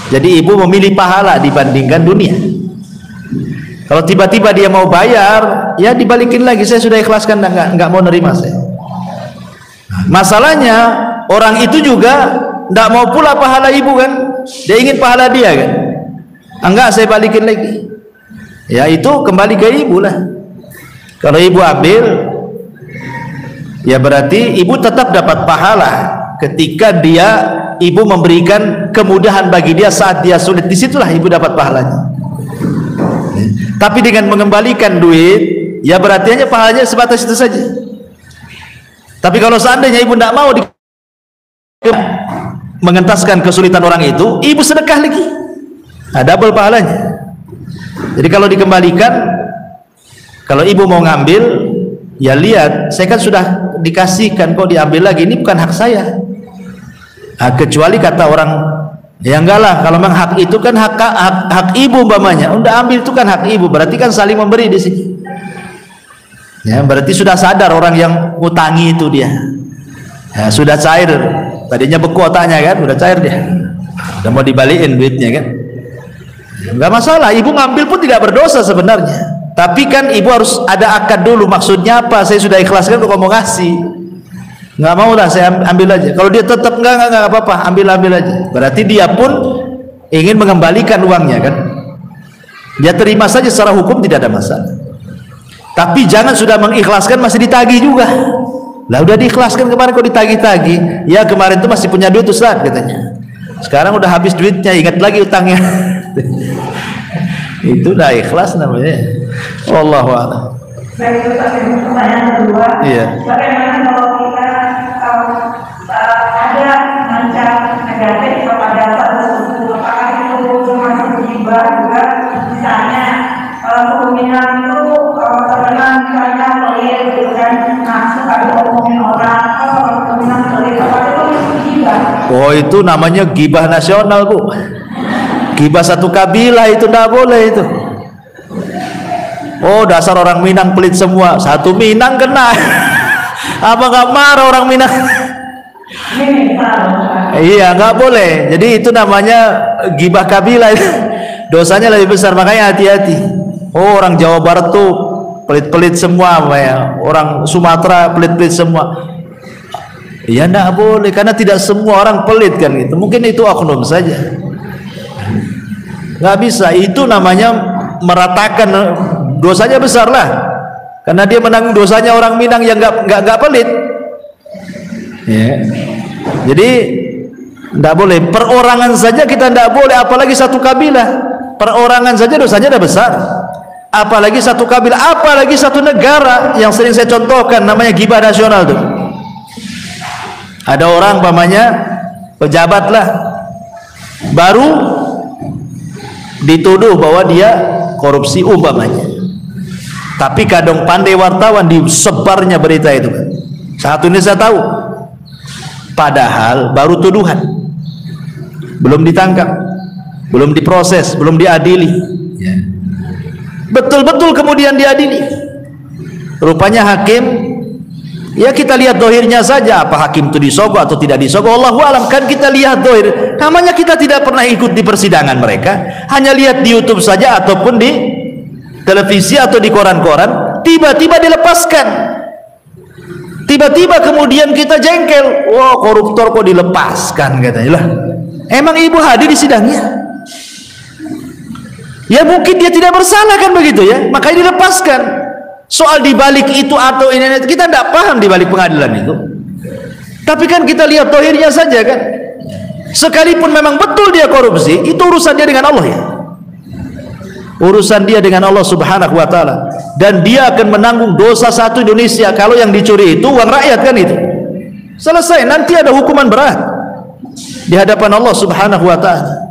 Jadi ibu memilih pahala dibandingkan dunia. Kalau tiba-tiba dia mau bayar, ya dibalikin lagi, saya sudah ikhlaskan, nggak mau nerima saya. Masalahnya orang itu juga nggak mau pula pahala ibu kan, dia ingin pahala dia kan. Enggak, saya balikin lagi. Ya itu kembali ke ibu lah. Kalau ibu ambil, ya berarti ibu tetap dapat pahala ketika ibu memberikan kemudahan bagi dia saat dia sulit. Disitulah ibu dapat pahalanya. Tapi dengan mengembalikan duit, ya berarti hanya pahalanya sebatas itu saja. Tapi kalau seandainya ibu tidak mau mengentaskan kesulitan orang itu, ibu sedekah lagi, double pahalanya. Jadi kalau dikembalikan, kalau ibu mau ngambil, ya lihat, saya kan sudah dikasihkan, kok diambil lagi, ini bukan hak saya. Nah, kecuali kata orang, ya enggak lah, kalau memang hak itu kan hak ibu umpamanya, udah ambil itu kan hak ibu, berarti kan saling memberi di sini. Ya, berarti sudah sadar orang yang ngutangi itu dia. Ya, sudah cair. Tadinya beku otaknya kan, udah cair dia. Udah mau dibalikin duitnya kan. Enggak masalah, ibu ngambil pun tidak berdosa sebenarnya. Tapi kan ibu harus ada akad dulu, maksudnya apa? Saya sudah ikhlaskan untuk mau ngasih. Nggak mau lah, saya ambil aja. Kalau dia tetap enggak apa-apa, ambil aja. Berarti dia pun ingin mengembalikan uangnya kan. Dia terima saja secara hukum, tidak ada masalah. Tapi jangan sudah mengikhlaskan masih ditagih juga. Lah udah diikhlaskan kemarin kok ditagih-tagih. Ya kemarin itu masih punya duit Ustaz katanya. Sekarang udah habis duitnya, ingat lagi utangnya. Itu udah ikhlas namanya. Wallahu a'lam. Baik, pertanyaan kedua. Iya. Bagaimana kalau kita ada macam negatif kepada satu suku, apakah itu termasuk ghibah juga? Misalnya kepemimpinan itu terkenal misalnya pelit gitu kan, nah suka diomongin orang, kalau kepemimpinan pelit, apakah itu ghibah? Oh, itu namanya ghibah nasional, Bu. Ghibah satu kabilah itu tidak boleh itu. Oh, dasar orang Minang pelit semua. Satu Minang kena. Apa nggak marah orang Minang? Iya, nggak boleh. Jadi itu namanya ghibah kabilah. Dosanya lebih besar, makanya hati-hati. Oh, orang Jawa Barat tuh pelit-pelit semua, ya. Orang Sumatera pelit-pelit semua. Ya nggak boleh, karena tidak semua orang pelit kan gitu. Mungkin itu oknum saja. Nggak bisa. Itu namanya meratakan, dosanya besar lah. Karena dia menanggung dosanya orang Minang yang nggak pelit. Ya. Jadi nggak boleh. Perorangan saja kita nggak boleh, apalagi satu kabilah. Perorangan saja dosanya udah besar, apalagi satu kabilah, apalagi satu negara. Yang sering saya contohkan namanya ghibah nasional tuh. Ada orang umpamanya pejabat lah, baru dituduh bahwa dia korupsi umpamanya, tapi kadang pandai wartawan disebarnya berita itu kan. Satu ini saya tahu, padahal baru tuduhan, belum ditangkap, belum diproses, belum diadili. Betul-betul kemudian diadili. Rupanya hakim Ya kita lihat dohirnya saja, apa hakim itu disogok atau tidak disogok, Allahu alam. Kan kita lihat dohir, namanya kita tidak pernah ikut di persidangan mereka, hanya lihat di YouTube saja ataupun di televisi atau di koran-koran. Tiba-tiba dilepaskan, tiba-tiba kemudian kita jengkel, wah koruptor kok dilepaskan katanya. Lah emang ibu hadir di sidangnya? Ya mungkin dia tidak bersalah kan begitu ya, makanya dilepaskan. Soal dibalik itu atau ini kita tidak paham dibalik pengadilan itu. Tapi kan kita lihat dohirnya saja kan. Sekalipun memang betul dia korupsi, itu urusan dia dengan Allah ya. Urusan dia dengan Allah Subhanahu wa taala. Dan dia akan menanggung dosa satu Indonesia kalau yang dicuri itu uang rakyat kan itu. Selesai, nanti ada hukuman berat di hadapan Allah Subhanahu wa taala.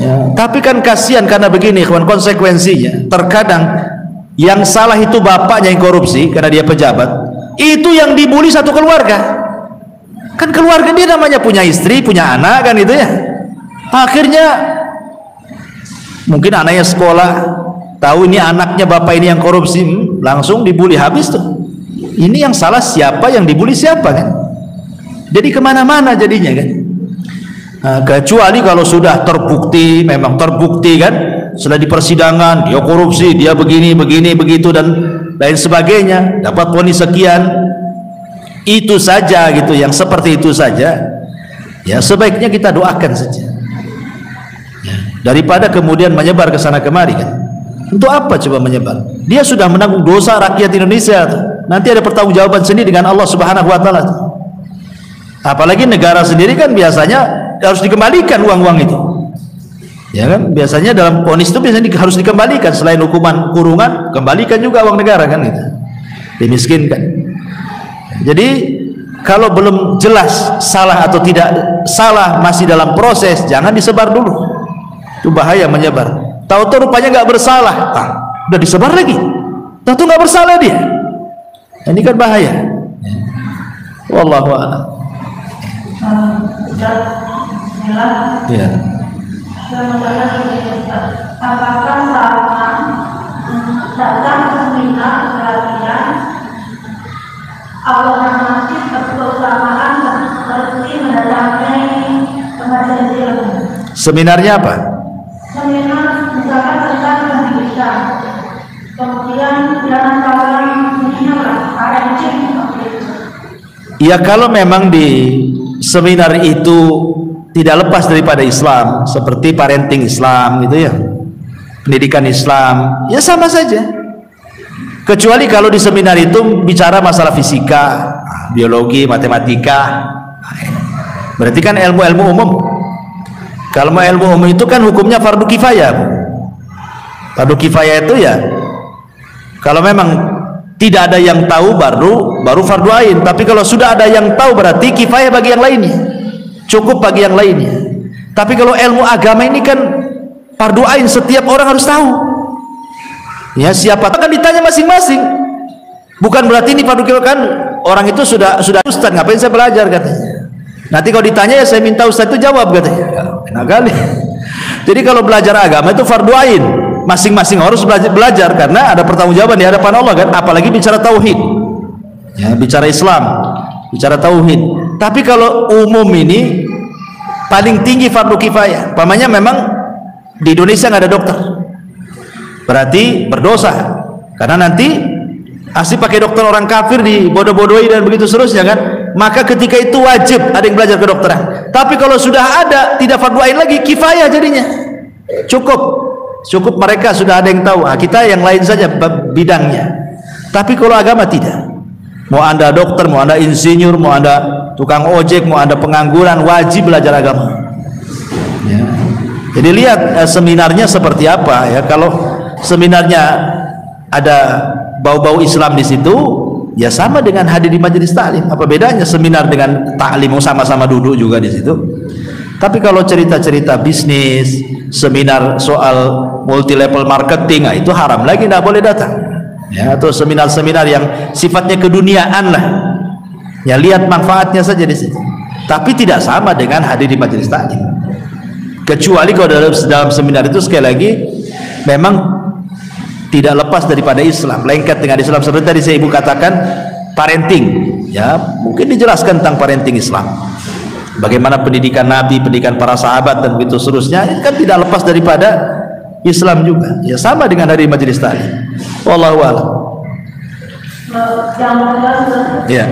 Ya, tapi kan kasihan karena begini kawan, konsekuensinya terkadang yang salah itu bapaknya yang korupsi karena dia pejabat, itu yang dibully satu keluarga. Kan keluarga dia namanya punya istri, punya anak kan itu ya. Akhirnya mungkin anaknya sekolah, tahu ini anaknya bapak ini yang korupsi, langsung dibully habis tuh. Ini yang salah siapa, yang dibully siapa kan? Jadi kemana-mana jadinya kan. Nah, kecuali kalau sudah terbukti, memang terbukti kan, setelah di persidangan dia korupsi, dia begini begitu dan lain sebagainya, dapat vonis sekian, itu saja gitu, yang seperti itu saja ya sebaiknya kita doakan saja ya, daripada kemudian menyebar ke sana kemari kan. Untuk apa coba menyebar? Dia sudah menanggung dosa rakyat Indonesia tuh. Nanti ada pertanggungjawaban sendiri dengan Allah Subhanahu wa taala. Apalagi negara sendiri kan biasanya harus dikembalikan uang-uang itu. Ya kan, biasanya dalam vonis itu biasanya harus dikembalikan, selain hukuman kurungan, kembalikan juga uang negara kan itu. Dimiskinkan. Jadi kalau belum jelas salah atau tidak salah, masih dalam proses, jangan disebar dulu. Itu bahaya menyebar. Tahu-tahu rupanya nggak bersalah, udah disebar lagi. Tahu-tahu nggak bersalah dia. Ini kan bahaya. Wallahu a'lam. Ya. Apakah sama datang ke seminar pelatihan awal masih kebersamaan seperti mendatangi pengajian ilmu? Seminarnya apa? Seminar misalkan tentang pendidikan, kemudian jangan kawan seminar parenting seperti itu. Ya kalau memang di seminar itu tidak lepas daripada Islam, seperti parenting Islam gitu ya, pendidikan Islam, ya sama saja. Kecuali kalau di seminar itu bicara masalah fisika, biologi, matematika, berarti kan ilmu-ilmu umum. Kalau mau ilmu umum itu kan hukumnya fardu kifayah. Fardu kifayah itu ya kalau memang tidak ada yang tahu baru fardu ain. Tapi kalau sudah ada yang tahu berarti kifayah bagi yang lainnya, cukup bagi yang lainnya. Tapi kalau ilmu agama ini kan fardu ain, setiap orang harus tahu. Ya siapa akan ditanya masing-masing. Bukan berarti ini fardu kifayah kan orang itu sudah ustaz, ngapain saya belajar katanya. Nanti kalau ditanya ya saya minta ustaz itu jawab katanya. Enak kali. Jadi kalau belajar agama itu fardu ain, masing-masing harus belajar karena ada pertanggungjawaban di hadapan Allah kan, apalagi bicara tauhid. Ya, bicara Islam, bicara tauhid. Tapi kalau umum ini paling tinggi fardu kifayah. Pamannya memang di Indonesia nggak ada dokter, berarti berdosa karena nanti asli pakai dokter orang kafir dibodoh-bodohi dan begitu seterusnya kan. Maka ketika itu wajib ada yang belajar kedokteran. Tapi kalau sudah ada tidak fardu ain lagi, kifayah jadinya. Cukup mereka sudah ada yang tahu. Kita yang lain saja bidangnya. Tapi kalau agama tidak. Mau anda dokter, mau anda insinyur, mau anda tukang ojek, mau anda pengangguran, wajib belajar agama. Ya. Jadi lihat seminarnya seperti apa ya. Kalau seminarnya ada bau-bau Islam di situ, ya sama dengan hadir di majelis taklim. Apa bedanya seminar dengan taklim? Sama-sama duduk juga di situ. Tapi kalau cerita-cerita bisnis, seminar soal multi level marketing, nah itu haram lagi, tidak boleh datang. Ya, atau seminar-seminar yang sifatnya keduniaan lah. Ya lihat manfaatnya saja di situ. Tapi tidak sama dengan hadir di majelis taklim. Kecuali kalau dalam seminar itu sekali lagi memang tidak lepas daripada Islam, lengket dengan Islam. Seperti tadi saya ibu katakan, parenting, ya mungkin dijelaskan tentang parenting Islam, bagaimana pendidikan Nabi, pendidikan para sahabat dan begitu seterusnya. Ini kan tidak lepas daripada Islam juga, ya sama dengan hari majelis tadi. Wallahu a'lam. Ya.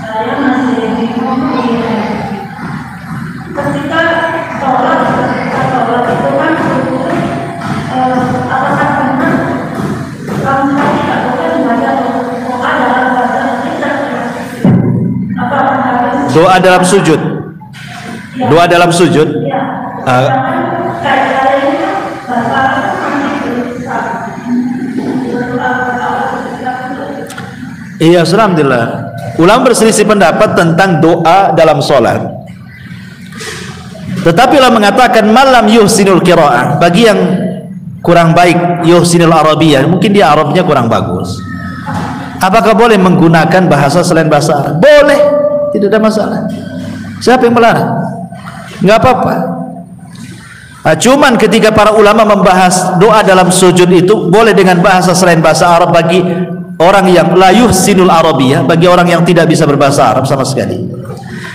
Saya masih bingung ketika sholat itu kan apakah benar kalau misalnya tidak boleh membaca doa dalam bahasa kita, apakah harus Doa dalam sujud? ya, Doa dalam sujud? ya, Ah, kayak ini kan bahasa iya, alhamdulillah. Ulama berselisih pendapat tentang doa dalam sholat. Tetapi ulama mengatakan malam yuhsinul qiraah, bagi yang kurang baik yuhsinul arabiyah, mungkin dia Arabnya kurang bagus. Apakah boleh menggunakan bahasa selain bahasa Arab? Boleh, tidak ada masalah. Siapa yang melarang? Enggak apa-apa. Nah, cuman ketika para ulama membahas doa dalam sujud itu boleh dengan bahasa selain bahasa Arab bagi orang yang la yuhsinul arabiyah, bagi orang yang tidak bisa berbahasa Arab sama sekali.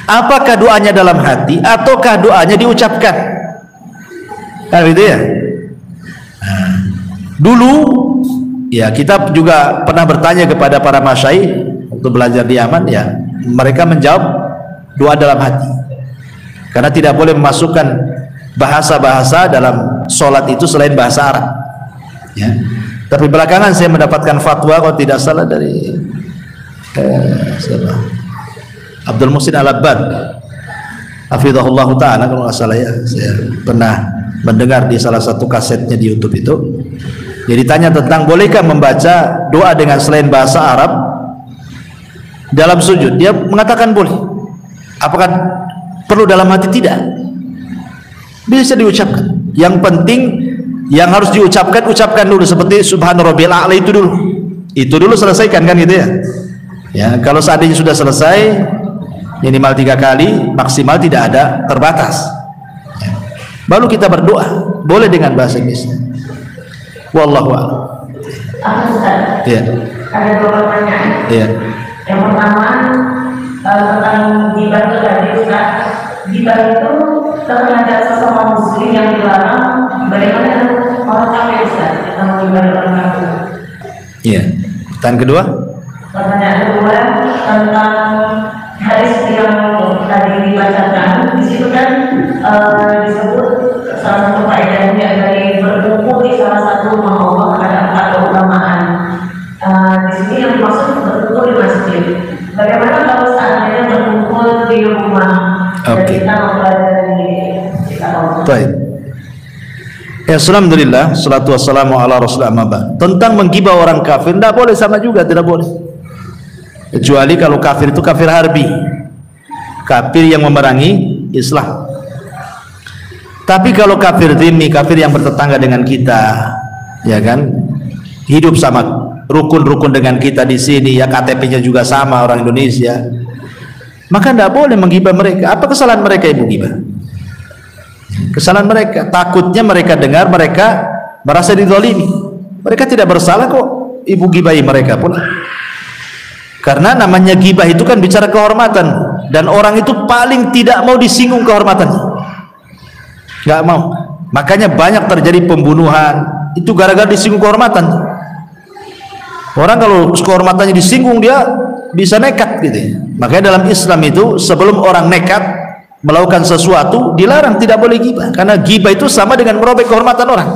Apakah doanya dalam hati ataukah doanya diucapkan? Kan gitu ya. Nah, dulu ya kita juga pernah bertanya kepada para masyayikh waktu belajar di Yaman, ya mereka menjawab doa dalam hati, karena tidak boleh memasukkan bahasa-bahasa dalam sholat itu selain bahasa Arab, ya. Tapi belakangan saya mendapatkan fatwa kalau tidak salah dari siapa? Abdul Muhsin Al-Abbad, hafizahullah ta'ala, kalau nggak salah ya. Saya pernah mendengar di salah satu kasetnya di YouTube itu. Jadi tanya tentang bolehkah membaca doa dengan selain bahasa Arab dalam sujud. Dia mengatakan boleh. Apakah perlu dalam hati? Tidak. Bisa diucapkan. Yang penting yang harus diucapkan, ucapkan dulu, seperti subhana rabbil a'la itu dulu. Itu dulu selesaikan, kan gitu ya. Ya, kalau seandainya sudah selesai minimal 3 kali, maksimal tidak ada terbatas. Ya. Baru kita berdoa, boleh dengan bahasa Inggris. Wallahu a'lam. Ya. Ada 2 pertanyaan. Ya. Yang pertama tentang ghibah itu tadi, Ustaz. Ghibah itu terhadap sesama muslim yang dilarang. Bagaimana dengan orang kafir, Ustaz? Kita menghibah orang kafir. Iya. Pertanyaan kedua? Pertanyaan kedua tentang hadis yang tadi dibacakan. Di situ kan disebut salah satu faedahnya dari berkumpul di salah satu rumah Allah ada 4 keutamaan. Di sini yang dimaksud berkumpul di masjid. Bagaimana kalau seandainya berkumpul di rumah dan kita mempelajari kitab Allah? Baik. Ya, alhamdulillah, salatu wassalamu ala rasulillah, amma ba'd. Tentang menggibah orang kafir, tidak boleh, sama juga tidak boleh. Kecuali kalau kafir itu kafir harbi, kafir yang memerangi Islam. Tapi kalau kafir dhimmi, kafir yang bertetangga dengan kita, ya kan, hidup sama rukun-rukun dengan kita di sini, ya KTP-nya juga sama orang Indonesia, maka tidak boleh menggibah mereka. Apa kesalahan mereka ibu gibah? Kesalahan mereka, takutnya mereka dengar, mereka merasa dizalimi. Mereka tidak bersalah kok ibu gibahi mereka pun. Karena namanya gibah itu kan bicara kehormatan, dan orang itu paling tidak mau disinggung kehormatannya, nggak mau. Makanya banyak terjadi pembunuhan itu gara-gara disinggung kehormatan. Orang kalau kehormatannya disinggung, dia bisa nekat gitu. Makanya dalam Islam itu sebelum orang nekat melakukan sesuatu dilarang, tidak boleh gibah, karena gibah itu sama dengan merobek kehormatan orang.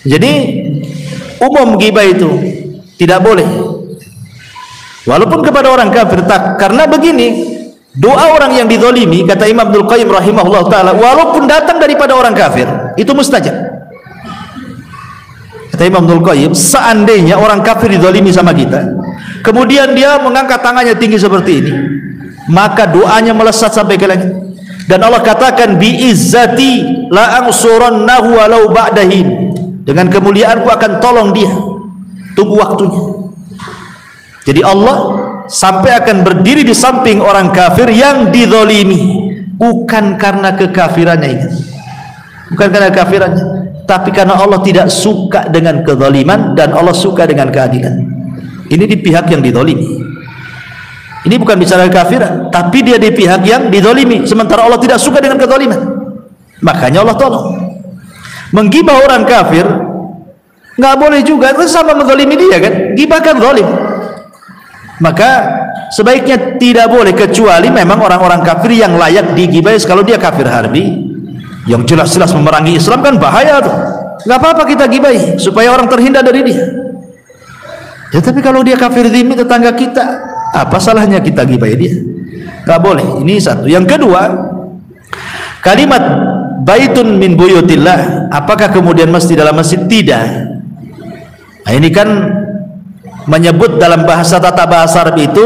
Jadi umum gibah itu tidak boleh, walaupun kepada orang kafir. Karena begini, doa orang yang dizalimi, kata Imam Abdul Qayyim rahimahullah ta'ala, walaupun datang daripada orang kafir, itu mustajab. Kata Imam Abdul Qayyim, seandainya orang kafir dizalimi sama kita, kemudian dia mengangkat tangannya tinggi seperti ini, maka doanya melesat sampai ke langit. Dan Allah katakan, bi izzati la ansurannahu walau ba'dahin, dengan kemuliaanku akan tolong dia, tunggu waktunya. Jadi Allah sampai akan berdiri di samping orang kafir yang dizalimi, bukan karena kekafirannya ini, bukan karena kekafirannya, tapi karena Allah tidak suka dengan kezaliman dan Allah suka dengan keadilan. Ini di pihak yang didolimi. Ini bukan bicara kafir, tapi dia di pihak yang didolimi. Sementara Allah tidak suka dengan kedoliman, makanya Allah tolong. Menggibah orang kafir nggak boleh juga, itu sama mendolimi dia kan. Gibah kan dolim. Maka sebaiknya tidak boleh, kecuali memang orang-orang kafir yang layak digibah. Kalau dia kafir harbi yang jelas-jelas memerangi Islam kan bahaya tuh. Nggak apa-apa kita gibahi supaya orang terhindar dari dia. Ya, tapi kalau dia kafir zimmi, tetangga kita, apa salahnya kita gibahi dia? Nggak boleh. Ini satu. Yang kedua, kalimat baitun min buyutillah, apakah kemudian mesti dalam masjid? Tidak. Nah, ini kan menyebut dalam bahasa tata bahasa Arab itu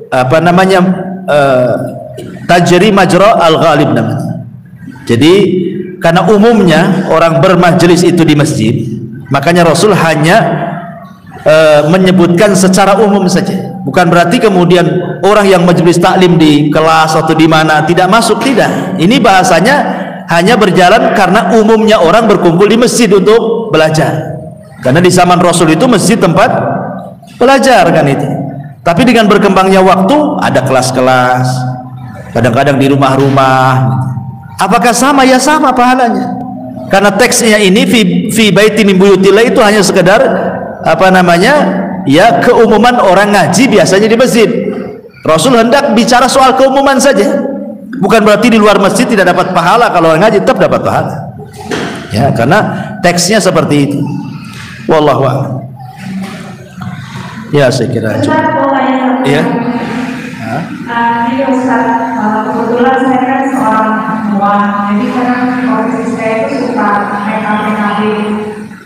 apa namanya, tajri majra al-ghalib namanya. Jadi karena umumnya orang bermajlis itu di masjid, makanya Rasul hanya menyebutkan secara umum saja. Bukan berarti kemudian orang yang majelis taklim di kelas atau di mana tidak masuk, tidak. Ini bahasanya hanya berjalan karena umumnya orang berkumpul di masjid untuk belajar. Karena di zaman Rasul itu masjid tempat belajar kan itu. Tapi dengan berkembangnya waktu ada kelas-kelas, kadang-kadang di rumah-rumah. Apakah sama? Ya sama pahalanya. Karena teksnya ini fi baiti min buyutillah itu hanya sekedar apa namanya, ya keumuman orang ngaji biasanya di masjid. Rasul hendak bicara soal keumuman saja, bukan berarti di luar masjid tidak dapat pahala. Kalau orang ngaji tetap dapat pahala, ya, karena teksnya seperti itu. Wallahu a'lam. Ya, saya kira iya. Ini Ustaz, kebetulan saya kan seorang perempuan, jadi kadang posisi saya itu suka make-up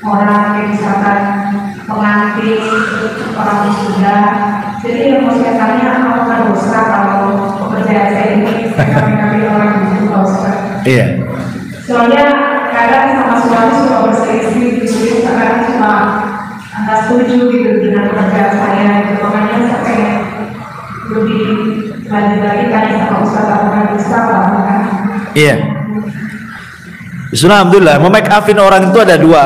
orang yang misalkan pengantin, orang muda. Jadi yang mau saya tanya, apakah dosa kalau pekerjaan saya ini make-up orang muda, Ustaz? Iya. Soalnya kadang sama suami suka berselisih gitu, kadang cuma nggak setuju gitu dengan pekerjaan saya, gitu. Makanya saya pengen lebih lagi tanya sama Ustaz, apakah bisa kan? Iya. Alhamdulillah, memake upin orang itu ada dua.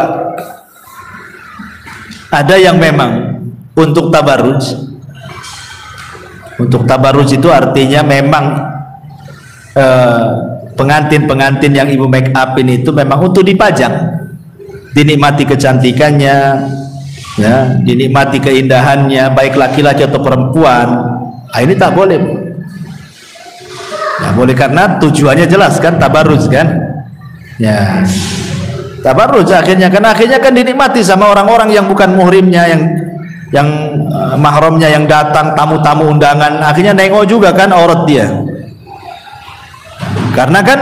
Ada yang memang untuk tabarruj. Untuk tabarruj itu artinya memang pengantin-pengantin yang ibu make upin itu memang untuk dipajang, dinikmati kecantikannya, ya, dinikmati keindahannya, baik laki-laki atau perempuan. Nah, ini tak boleh. Nah, boleh karena tujuannya jelas kan, tabarruj kan, ya, tabarruj akhirnya kan dinikmati sama orang-orang yang bukan muhrimnya, yang mahramnya yang datang, tamu-tamu undangan, akhirnya nengok juga kan aurat dia. Karena kan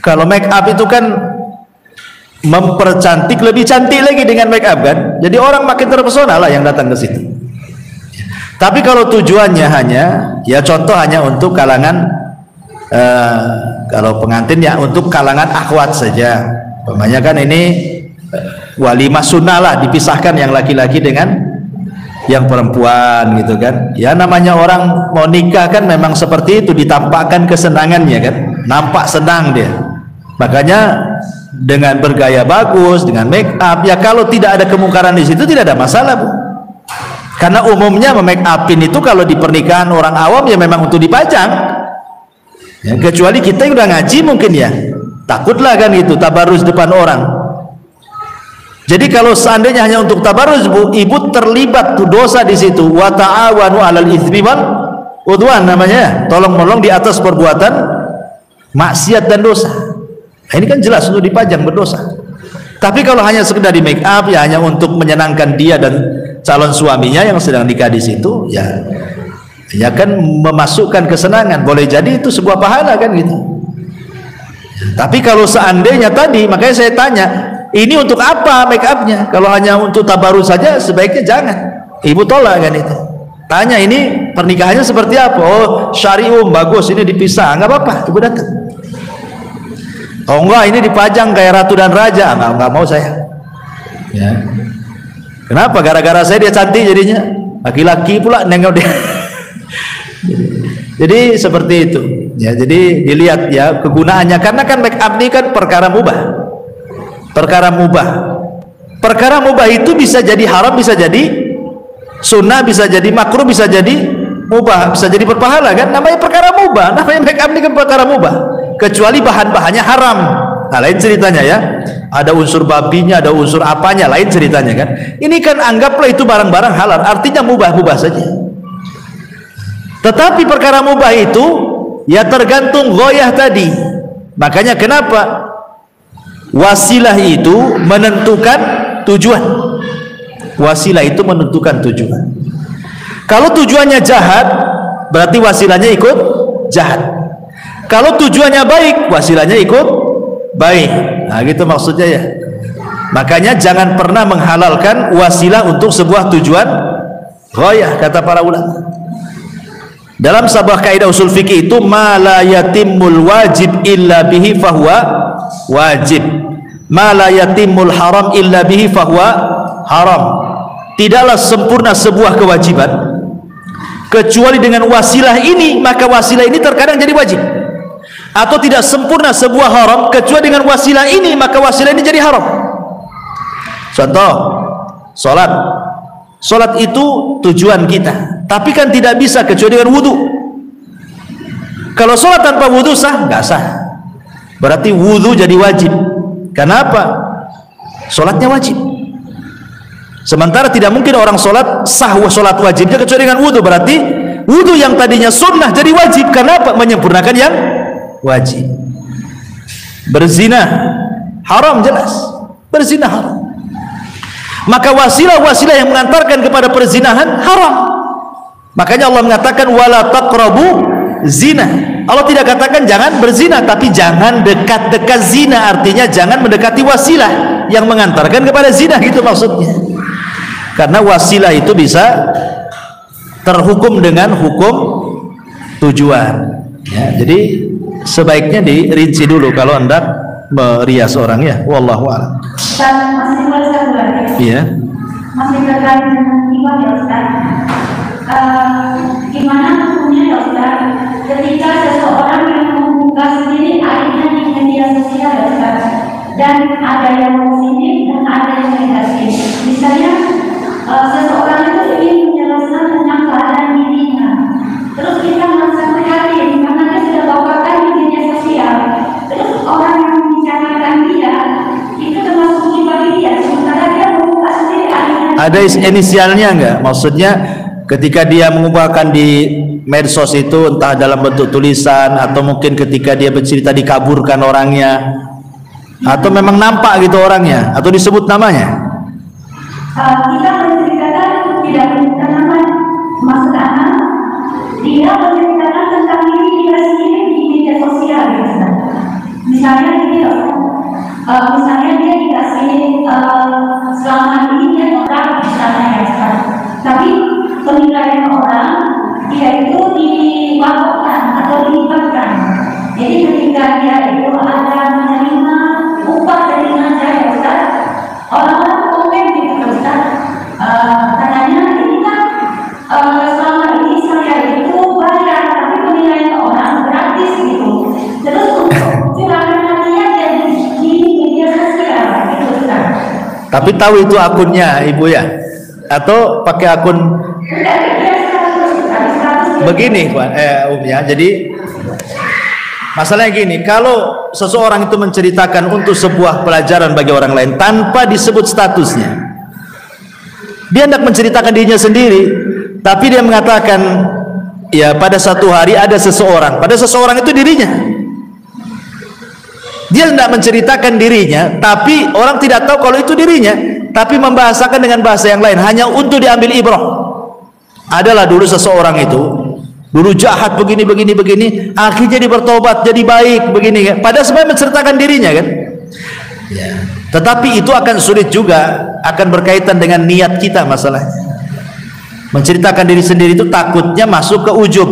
kalau make up itu kan mempercantik, lebih cantik lagi dengan make up kan, jadi orang makin terpesona lah yang datang ke situ. Tapi kalau tujuannya hanya, ya contoh hanya untuk kalangan kalau pengantin ya untuk kalangan akhwat saja, umpamanya kan ini walimah sunnah lah, dipisahkan yang laki-laki dengan yang perempuan gitu kan. Ya namanya orang mau nikah kan memang seperti itu, ditampakkan kesenangannya kan, nampak senang dia. Makanya dengan bergaya bagus, dengan make up, ya kalau tidak ada kemungkaran di situ tidak ada masalah, Bu. Karena umumnya memake upin itu kalau di pernikahan orang awam ya memang untuk dipajang. Ya, kecuali kita yang udah ngaji mungkin ya takutlah kan gitu tabarruz depan orang. Jadi kalau seandainya hanya untuk tabarruz, Bu, ibu terlibat tuh dosa di situ. Wa ta'awanu 'alal itsmi wal udwan namanya, tolong-menolong di atas perbuatan maksiat dan dosa. Nah, ini kan jelas untuk dipajang berdosa. Tapi kalau hanya sekedar di make up, ya hanya untuk menyenangkan dia dan calon suaminya yang sedang nikah di situ, ya kan memasukkan kesenangan, boleh jadi itu sebuah pahala kan gitu. Tapi kalau seandainya tadi, makanya saya tanya, ini untuk apa make upnya? Kalau hanya untuk tabarruj saja sebaiknya jangan. Ibu tolak kan itu. Tanya ini pernikahannya seperti apa? Oh syari'um bagus, ini dipisah, nggak apa-apa, ibu datang. Oh enggak, ini dipajang kayak ratu dan raja, nggak mau saya. Ya. Kenapa? Gara-gara saya dia cantik jadinya, laki-laki pula nengok dia. Jadi seperti itu. Ya, jadi dilihat ya kegunaannya, karena kan make up ini kan perkara mubah. Perkara mubah. Perkara mubah itu bisa jadi haram, bisa jadi Sunnah bisa jadi makruh, bisa jadi mubah, bisa jadi berpahala kan? Namanya perkara mubah, namanya make up ini kan perkara mubah. Kecuali bahan-bahannya haram. Nah, lain ceritanya ya. Ada unsur babinya, ada unsur apanya, lain ceritanya kan. Ini kan anggaplah itu barang-barang halal, artinya mubah-mubah saja. Tetapi perkara mubah itu ya tergantung ghoyah tadi. Makanya kenapa wasilah itu menentukan tujuan. Wasilah itu menentukan tujuan. Kalau tujuannya jahat, berarti wasilahnya ikut jahat. Kalau tujuannya baik, wasilahnya ikut baik. Nah, gitu maksudnya ya. Makanya jangan pernah menghalalkan wasilah untuk sebuah tujuan ghayah, kata para ulama. Dalam sebuah kaidah usul fikih itu, ma la yatimul wajib illa bihi fahuwa wajib, ma la yatimul haram illa bihi fahuwa haram. Tidaklah sempurna sebuah kewajiban kecuali dengan wasilah ini, maka wasilah ini terkadang jadi wajib. Atau tidak sempurna sebuah haram kecuali dengan wasilah ini, maka wasilah ini jadi haram. Contoh, salat. Salat itu tujuan kita, tapi kan tidak bisa kecuali dengan wudu. Kalau salat tanpa wudu sah? Nggak sah. Berarti wudu jadi wajib. Kenapa? Salatnya wajib. Sementara tidak mungkin orang sholat sah sholat wajibnya kecuali dengan wudhu. Berarti wudhu yang tadinya sunnah jadi wajib. Kenapa? Menyempurnakan yang wajib. Berzina haram, jelas. Berzina haram. Maka wasilah-wasilah yang mengantarkan kepada perzinahan haram. Makanya Allah mengatakan wala taqrabu zina. Allah tidak katakan jangan berzina, tapi jangan dekat-dekat zina. Artinya jangan mendekati wasilah yang mengantarkan kepada zina, gitu maksudnya. Karena wasilah itu bisa terhukum dengan hukum tujuan ya. Jadi sebaiknya dirinci dulu kalau hendak merias orang ya. Wallahu a'lam. Masih boleh satu lagi? Iya. Masih terkait dengan iman ya Ustaz. Gimana hukumnya ya Ustaz ketika seseorang yang membuka sendiri aibnya di media sosial ya Ustaz, dan ada yang positif dan ada yang negatif. Misalnya seseorang itu ingin menjelaskan tentang keadaan dirinya, terus kita merasa prihatin karena dia sudah bawakan di media sosial, terus orang yang membicarakan dia itu termasuk pribadi dia, sementara dia membuka sendiri aibnya. Ada inisialnya enggak? Maksudnya ketika dia mengumpulkan di medsos itu entah dalam bentuk tulisan atau mungkin ketika dia bercerita dikaburkan orangnya, atau memang nampak gitu orangnya atau disebut namanya? Kita menceritakan tidak menyebutkan nama, maksudnya dia menceritakan tentang diri dia sendiri di media sosial ya. Misalnya dia dia dikasih selama ini dia orang misalnya ya, tapi penilaian orang dia itu diwakafkan atau dilibatkan. Jadi ketika dia itu ada menerima upah dari ngajar ya Ustaz, orang-orang komen gitu Ustaz, katanya ini kan selama ini saya itu bayar tapi penilaian orang gratis gitu. Terus untuk curahkan hatinya jadi di media sosial gitu Ustaz. Tapi tahu itu akunnya Ibu ya? Atau pakai akun begini Pak, ya. Jadi masalahnya gini, kalau seseorang itu menceritakan untuk sebuah pelajaran bagi orang lain tanpa disebut statusnya, dia hendak menceritakan dirinya sendiri, tapi dia mengatakan ya pada satu hari ada seseorang, pada seseorang itu dirinya. Dia hendak menceritakan dirinya, tapi orang tidak tahu kalau itu dirinya, tapi membahasakan dengan bahasa yang lain hanya untuk diambil ibrah. Adalah dulu seseorang itu dulu jahat begini, akhirnya dia bertobat jadi baik begini kan. Padahal sebenarnya menceritakan dirinya kan ya. Tetapi itu akan sulit juga, akan berkaitan dengan niat kita masalahnya. Menceritakan diri sendiri itu takutnya masuk ke ujub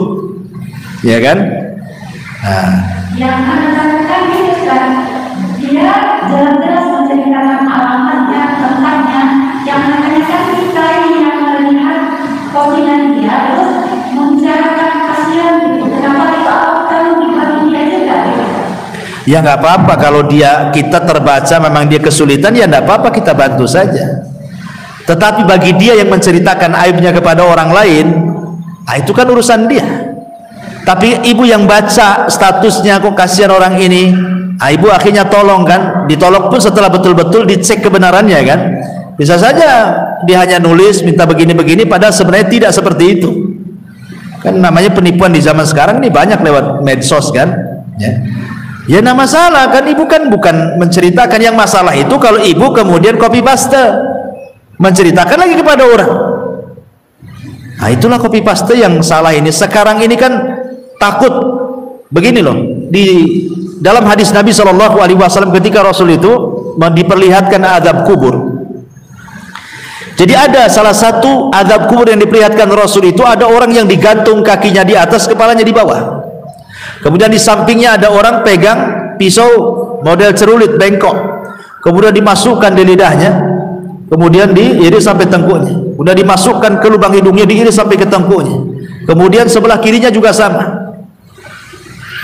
ya kan. Nah, yang anak-anak itu kan dia jelas-jelas menceritakan alamatnya, tentangnya, yang namanya kan kita yang melihat postingan dia terus membicarakan kasihan gitu. Kenapa itu kamu dibagi dia juga gitu? Ya nggak apa-apa kalau dia kita terbaca memang dia kesulitan, ya nggak apa-apa, kita bantu saja. Tetapi bagi dia yang menceritakan aibnya kepada orang lain, itu kan urusan dia. Tapi ibu yang baca statusnya, kok kasihan orang ini, ibu akhirnya tolong kan. Ditolong pun setelah betul-betul dicek kebenarannya kan. Bisa saja dia hanya nulis minta begini-begini, padahal sebenarnya tidak seperti itu. Kan namanya penipuan di zaman sekarang ini banyak lewat medsos kan. Ya enggak masalah kan, ibu kan bukan menceritakan. Yang masalah itu kalau ibu kemudian copy paste, menceritakan lagi kepada orang. Nah itulah copy paste yang salah ini. Sekarang ini kan takut begini loh, di dalam hadis Nabi SAW ketika Rasul itu diperlihatkan azab kubur. Jadi ada salah satu azab kubur yang diperlihatkan Rasul itu, ada orang yang digantung kakinya di atas, kepalanya di bawah. Kemudian di sampingnya ada orang pegang pisau model cerulit bengkok, kemudian dimasukkan di lidahnya, kemudian diiris sampai tengkuknya, kemudian dimasukkan ke lubang hidungnya, diiris sampai ke tengkuknya, kemudian sebelah kirinya juga sama.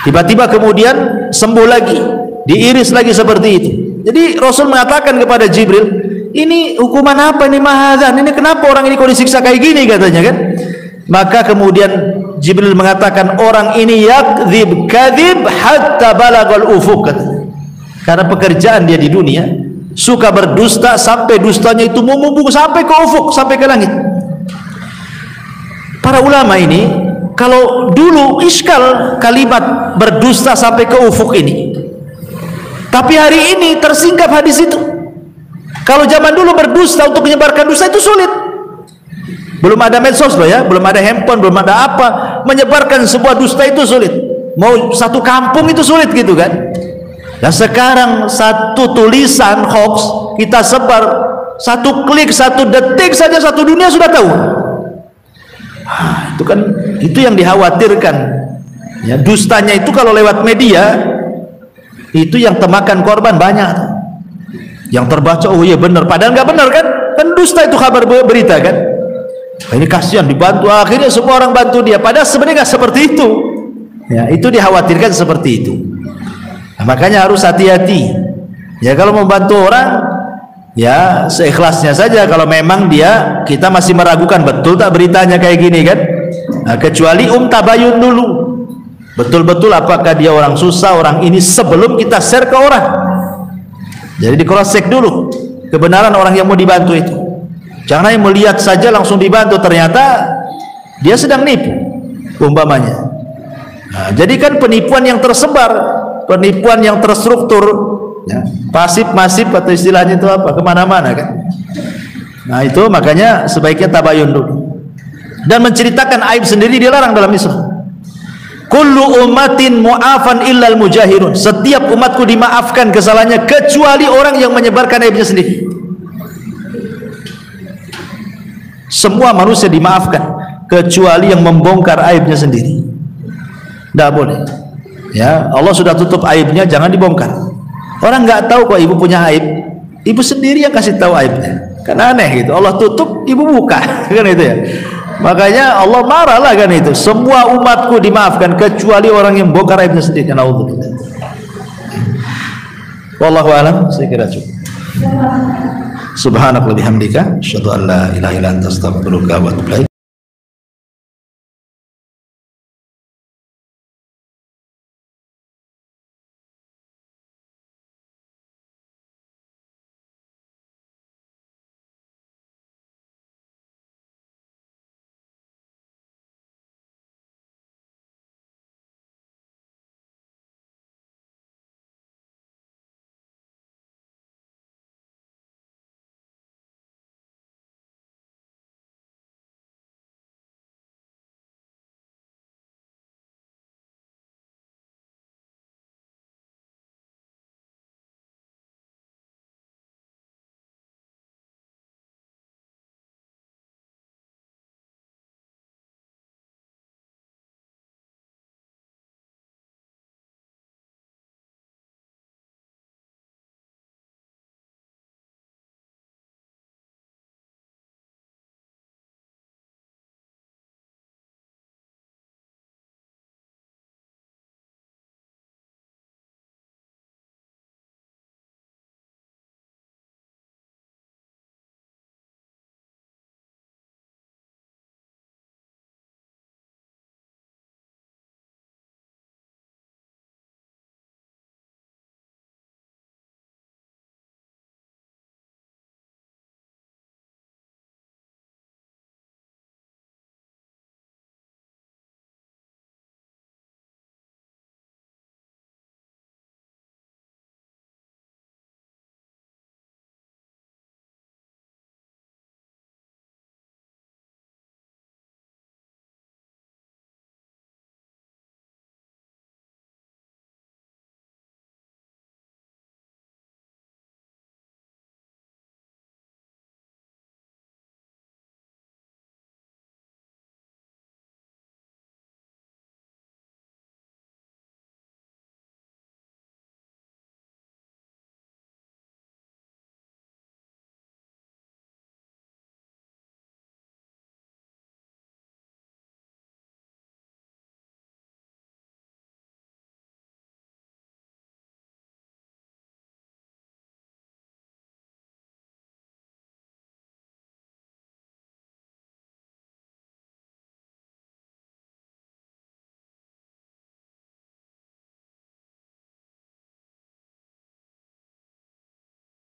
Tiba-tiba kemudian sembuh lagi, diiris lagi seperti itu. Jadi Rasul mengatakan kepada Jibril, ini hukuman apa ini mahadzan? Ini kenapa orang ini kok disiksa kayak gini katanya kan? Maka kemudian Jibril mengatakan, orang ini yakdzib kadzib hatta balagal ufuq. Karena pekerjaan dia di dunia suka berdusta sampai dustanya itu memubung sampai ke ufuk, sampai ke langit. Para ulama ini kalau dulu iskal kalimat berdusta sampai ke ufuk ini, tapi hari ini tersingkap hadis itu. Kalau zaman dulu berdusta untuk menyebarkan dusta itu sulit, belum ada medsos loh ya, belum ada handphone, belum ada apa, menyebarkan sebuah dusta itu sulit. Mau satu kampung itu sulit gitu kan. Dan sekarang satu tulisan hoax kita sebar, satu klik, satu detik saja satu dunia sudah tahu. Itu kan, itu yang dikhawatirkan ya, dustanya itu kalau lewat media itu yang temakan korban banyak, yang terbaca oh iya benar, padahal nggak benar kan, kan dusta itu kabar berita kan. Ini kasihan dibantu, akhirnya semua orang bantu dia, padahal sebenarnya nggak seperti itu ya. Itu dikhawatirkan seperti itu. Nah, makanya harus hati-hati ya, kalau membantu orang ya seikhlasnya saja. Kalau memang dia, kita masih meragukan betul tak beritanya kayak gini kan, nah, kecuali tabayun dulu betul-betul apakah dia orang susah, orang ini, sebelum kita share ke orang. Jadi di cross check dulu kebenaran orang yang mau dibantu itu. Jangan yang melihat saja langsung dibantu, ternyata dia sedang nipu umpamanya. Nah, jadi kan penipuan yang tersebar, penipuan yang terstruktur ya, pasif masif atau istilahnya itu apa, kemana-mana kan. Nah itu makanya sebaiknya tabayun dulu. Dan menceritakan aib sendiri dilarang dalam Islam. Kullu ummatin mu'afan illal mujahirun, setiap umatku dimaafkan kesalahannya kecuali orang yang menyebarkan aibnya sendiri. Semua manusia dimaafkan kecuali yang membongkar aibnya sendiri. Tidak boleh ya, Allah sudah tutup aibnya, jangan dibongkar. Orang nggak tahu kok ibu punya aib, ibu sendiri yang kasih tahu aibnya, kan aneh gitu. Allah tutup, ibu buka kan itu ya. Makanya Allah marahlah kan itu. Semua umatku dimaafkan kecuali orang yang bongkar aibnya sendiri. Naudzubillah. Wallahu a'lam, saya kira cukup. Subhanakallahumma bihamdika asyhadu an la ilaha illa anta astaghfiruka wa atubu ilaik.